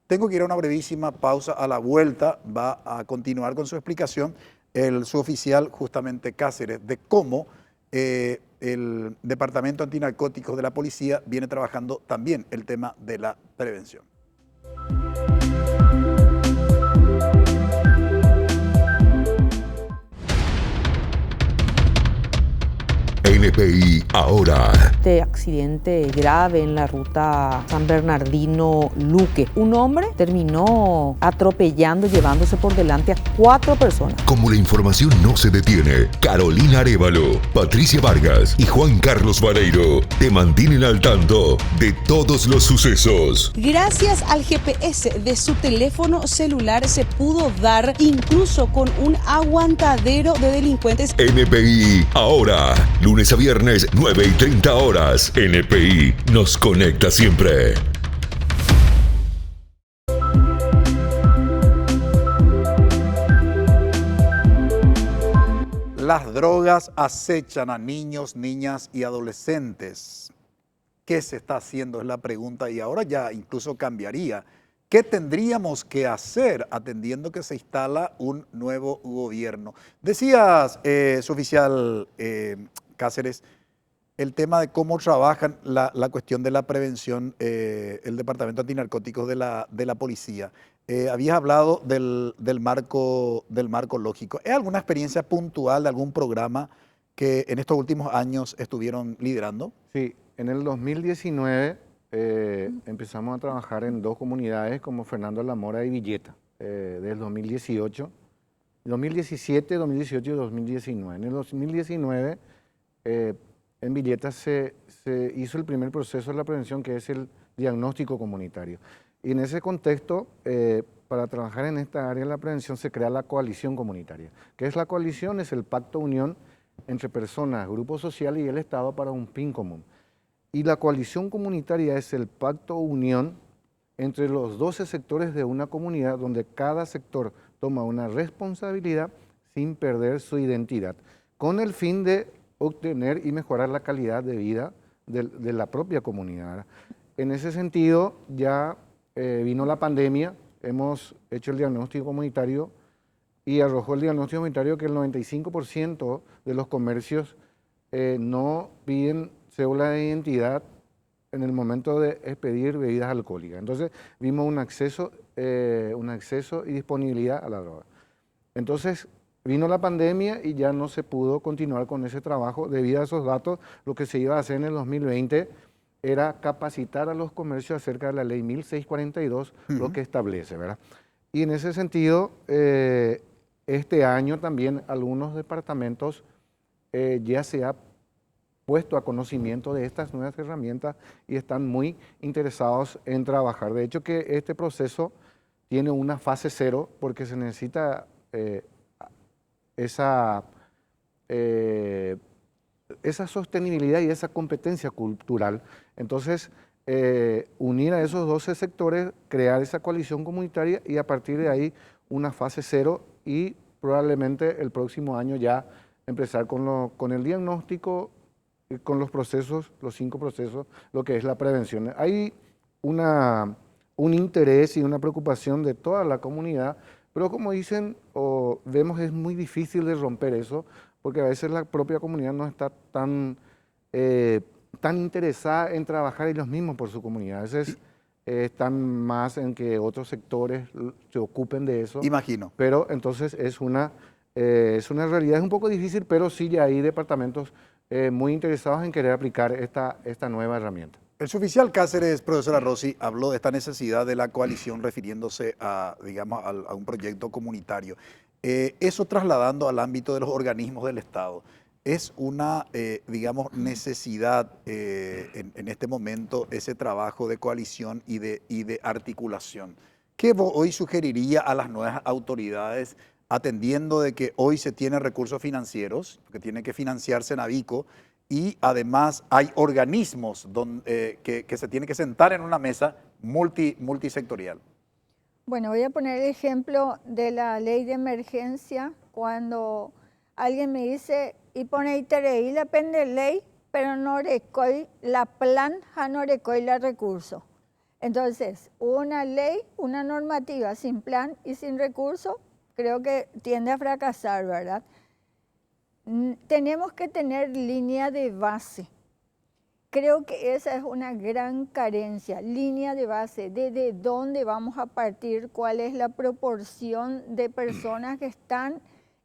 Tengo que ir a una brevísima pausa. A la vuelta va a continuar con su explicación el suboficial justamente Cáceres de cómo el Departamento Antinarcóticos de la Policía viene trabajando también el tema de la prevención. NPI ahora. Este accidente grave en la ruta San Bernardino-Luque. Un hombre terminó atropellando, llevándose por delante a 4 personas. Como la información no se detiene, Carolina Arévalo, Patricia Vargas y Juan Carlos Vareiro te mantienen al tanto de todos los sucesos. Gracias al GPS de su teléfono celular se pudo dar incluso con un aguantadero de delincuentes. NPI ahora, lunes a viernes 9:30 horas. NPI nos conecta siempre. Las drogas acechan a niños, niñas y adolescentes. ¿Qué se está haciendo? Es la pregunta, y ahora ya incluso cambiaría. ¿Qué tendríamos que hacer atendiendo que se instala un nuevo gobierno? Decías, suboficial Cáceres, el tema de cómo trabajan la cuestión de la prevención, el Departamento Antinarcóticos de la Policía. Habías hablado del marco lógico. ¿Es alguna experiencia puntual de algún programa que en estos últimos años estuvieron liderando? Sí, en el 2019 empezamos a trabajar en 2 comunidades como Fernando La Mora y Villeta, desde el 2018, 2017, 2018 y 2019. En el 2019 en Villeta se hizo el primer proceso de la prevención, que es el diagnóstico comunitario. Y en ese contexto, para trabajar en esta área de la prevención, se crea la coalición comunitaria. ¿Qué es la coalición? Es el pacto unión entre personas, grupos sociales y el Estado para un fin común. Y la coalición comunitaria es el pacto unión entre los 12 sectores de una comunidad, donde cada sector toma una responsabilidad sin perder su identidad. con el fin de obtener y mejorar la calidad de vida de la propia comunidad. En ese sentido, ya vino la pandemia, hemos hecho el diagnóstico comunitario y arrojó el diagnóstico comunitario que el 95% de los comercios no piden cédula de identidad en el momento de expedir bebidas alcohólicas. Entonces vimos un acceso y disponibilidad a la droga. Entonces vino la pandemia y ya no se pudo continuar con ese trabajo debido a esos datos. Lo que se iba a hacer en el 2020 era capacitar a los comercios acerca de la ley 1642, lo que establece, ¿verdad? Y en ese sentido, este año también algunos departamentos ya se ha puesto a conocimiento de estas nuevas herramientas y están muy interesados en trabajar. De hecho, que este proceso tiene una fase 0 porque se necesita esa sostenibilidad y esa competencia cultural. Entonces, unir a esos 12 sectores, crear esa coalición comunitaria y a partir de ahí una fase 0 y probablemente el próximo año ya empezar con el diagnóstico, con los procesos, los 5 procesos, lo que es la prevención. Hay un interés y una preocupación de toda la comunidad, pero como dicen o vemos es muy difícil de romper eso, porque a veces la propia comunidad no está tan interesada en trabajar ellos mismos por su comunidad. A veces están más en que otros sectores se ocupen de eso. Imagino. Pero entonces es una realidad, es un poco difícil, pero sí ya hay departamentos muy interesados en querer aplicar esta nueva herramienta. El suboficial Cáceres, profesora Rossi, habló de esta necesidad de la coalición refiriéndose a, digamos, a un proyecto comunitario. Eso trasladando al ámbito de los organismos del Estado. Es una, digamos, necesidad en este momento ese trabajo de coalición y de articulación. ¿Qué hoy sugeriría a las nuevas autoridades, atendiendo de que hoy se tienen recursos financieros, que tiene que financiarse Navico, y además hay organismos que se tienen que sentar en una mesa multisectorial? Bueno, voy a poner el ejemplo de la ley de emergencia. Cuando alguien me dice, y pone y la pende ley, pero no recoy la plan, no recoy la recurso. Entonces, una ley, una normativa sin plan y sin recurso, creo que tiende a fracasar, ¿verdad? Tenemos que tener línea de base. Creo que esa es una gran carencia, línea de base, de dónde vamos a partir, cuál es la proporción de personas que están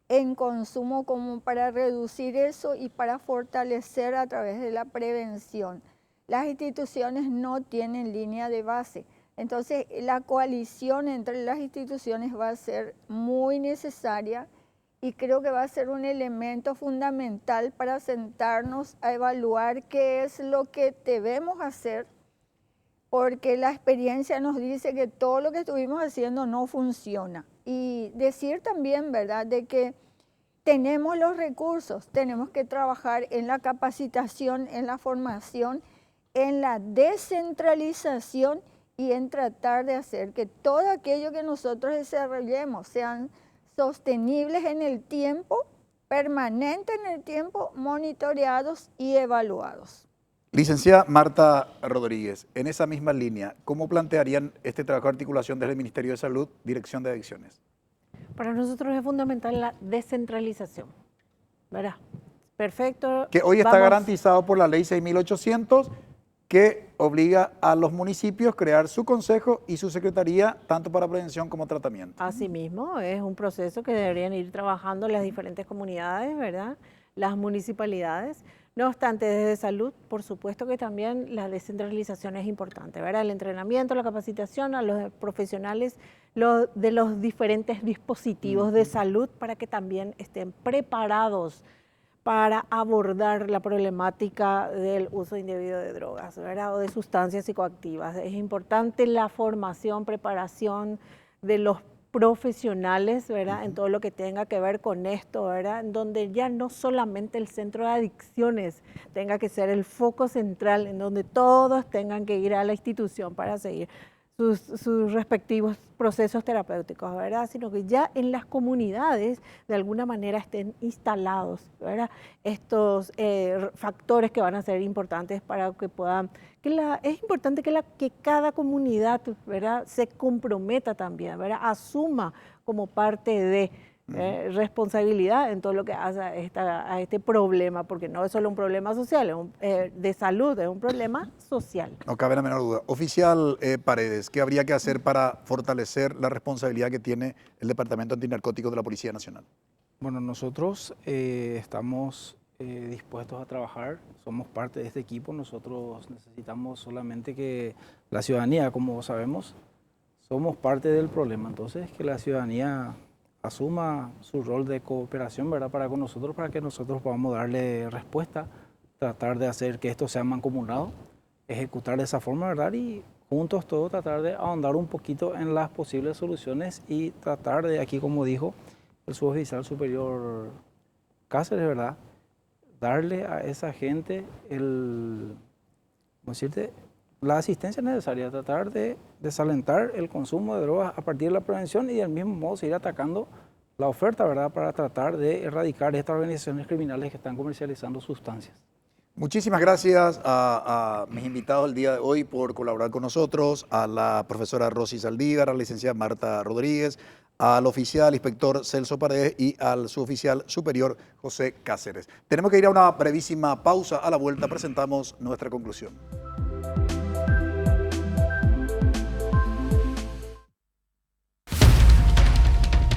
en consumo como para reducir eso y para fortalecer a través de la prevención. Las instituciones no tienen línea de base, entonces la coalición entre las instituciones va a ser muy necesaria y creo que va a ser un elemento fundamental para sentarnos a evaluar qué es lo que debemos hacer, porque la experiencia nos dice que todo lo que estuvimos haciendo no funciona. Y decir también, ¿verdad?, de que tenemos los recursos, tenemos que trabajar en la capacitación, en la formación, en la descentralización y en tratar de hacer que todo aquello que nosotros desarrollemos sean sostenibles en el tiempo, permanentes en el tiempo, monitoreados y evaluados. Licenciada Marta Rodríguez, en esa misma línea, ¿cómo plantearían este trabajo de articulación desde el Ministerio de Salud, Dirección de Adicciones? Para nosotros es fundamental la descentralización, ¿verdad? Perfecto. Que hoy está garantizado por la ley 6.800, que obliga a los municipios a crear su consejo y su secretaría, tanto para prevención como tratamiento. Asimismo, es un proceso que deberían ir trabajando las diferentes comunidades, ¿verdad? Las municipalidades. No obstante, desde salud, por supuesto que también la descentralización es importante, ¿verdad? El entrenamiento, la capacitación a los profesionales de los diferentes dispositivos de salud para que también estén preparados para abordar la problemática del uso indebido de drogas, ¿verdad?, o de sustancias psicoactivas. Es importante la formación, preparación de los profesionales, ¿verdad?, en todo lo que tenga que ver con esto, ¿verdad?, en donde ya no solamente el centro de adicciones tenga que ser el foco central, en donde todos tengan que ir a la institución para seguir sus respectivos procesos terapéuticos, ¿verdad? Sino que ya en las comunidades de alguna manera estén instalados, ¿verdad? Estos factores que van a ser importantes para que puedan, es importante que cada comunidad, ¿verdad?, se comprometa también, ¿verdad?, asuma como parte de responsabilidad en todo lo que hace a este problema, porque no es solo un problema social, de salud, es un problema social. No cabe la menor duda. Oficial Paredes, ¿qué habría que hacer para fortalecer la responsabilidad que tiene el Departamento Antinarcóticos de la Policía Nacional? Bueno, nosotros estamos dispuestos a trabajar, somos parte de este equipo, nosotros necesitamos solamente que la ciudadanía, como sabemos, somos parte del problema, entonces que la ciudadanía asuma su rol de cooperación, ¿verdad?, para con nosotros, para que nosotros podamos darle respuesta, tratar de hacer que esto sea mancomunado, ejecutar de esa forma, ¿verdad?, y juntos todos tratar de ahondar un poquito en las posibles soluciones y tratar de, aquí como dijo el suboficial superior Cáceres, ¿verdad?, darle a esa gente la asistencia necesaria, tratar de desalentar el consumo de drogas a partir de la prevención y del mismo modo seguir atacando la oferta, ¿verdad?, para tratar de erradicar estas organizaciones criminales que están comercializando sustancias. Muchísimas gracias a mis invitados el día de hoy por colaborar con nosotros, a la profesora Rosy Saldívar, a la licenciada Marta Rodríguez, al oficial inspector Celso Paredes y al suboficial superior José Cáceres. Tenemos que ir a una brevísima pausa. A la vuelta presentamos nuestra conclusión.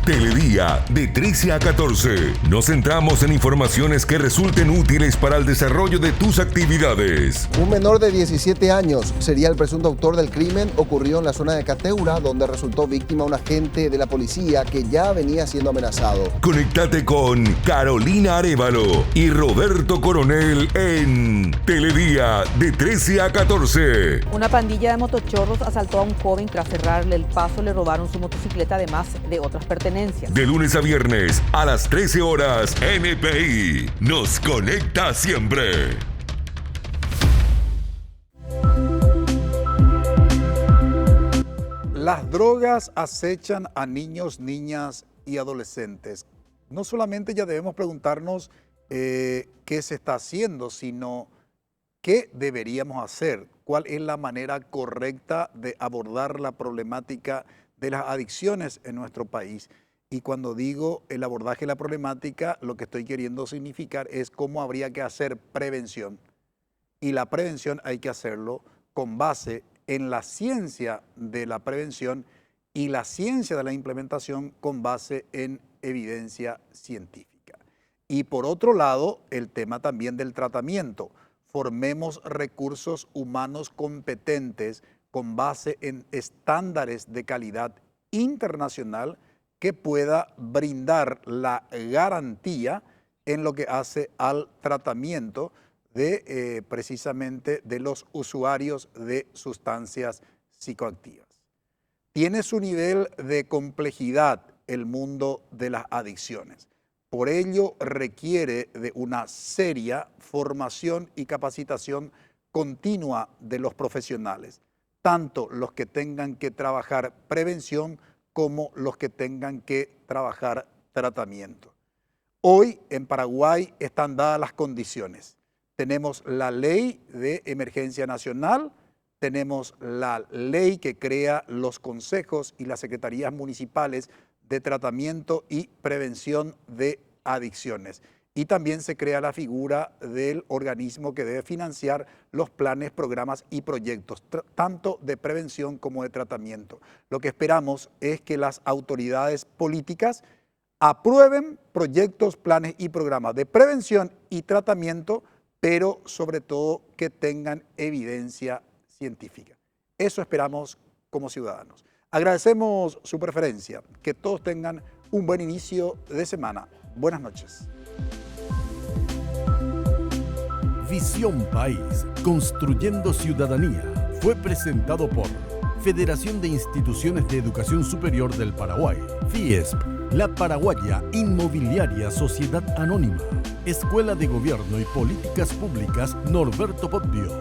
Teledía de 13 a 14. Nos centramos en informaciones que resulten útiles para el desarrollo de tus actividades. Un menor de 17 años sería el presunto autor del crimen ocurrido en la zona de Cateura, donde resultó víctima un agente de la policía que ya venía siendo amenazado. Conéctate con Carolina Arévalo y Roberto Coronel en Teledía de 13 a 14. Una pandilla de motochorros asaltó a un joven tras cerrarle el paso, le robaron su motocicleta además de otras pertenencias. De lunes a viernes a las 13 horas, NPI nos conecta siempre. Las drogas acechan a niños, niñas y adolescentes. No solamente ya debemos preguntarnos qué se está haciendo, sino qué deberíamos hacer, cuál es la manera correcta de abordar la problemática de las adicciones en nuestro país. Y cuando digo el abordaje de la problemática, lo que estoy queriendo significar es cómo habría que hacer prevención. Y la prevención hay que hacerlo con base en la ciencia de la prevención y la ciencia de la implementación con base en evidencia científica. Y por otro lado, el tema también del tratamiento. Formemos recursos humanos competentes con base en estándares de calidad internacional que pueda brindar la garantía en lo que hace al tratamiento de precisamente de los usuarios de sustancias psicoactivas. Tiene su nivel de complejidad el mundo de las adicciones. Por ello requiere de una seria formación y capacitación continua de los profesionales, tanto los que tengan que trabajar prevención como los que tengan que trabajar tratamiento. Hoy en Paraguay están dadas las condiciones. Tenemos la ley de emergencia nacional, tenemos la ley que crea los consejos y las secretarías municipales de tratamiento y prevención de adicciones. Y también se crea la figura del organismo que debe financiar los planes, programas y proyectos, tanto de prevención como de tratamiento. Lo que esperamos es que las autoridades políticas aprueben proyectos, planes y programas de prevención y tratamiento, pero sobre todo que tengan evidencia científica. Eso esperamos como ciudadanos. Agradecemos su preferencia, que todos tengan un buen inicio de semana. Buenas noches. Visión País, construyendo ciudadanía, fue presentado por Federación de Instituciones de Educación Superior del Paraguay, FIESP, La Paraguaya Inmobiliaria Sociedad Anónima, Escuela de Gobierno y Políticas Públicas Norberto Bobbio.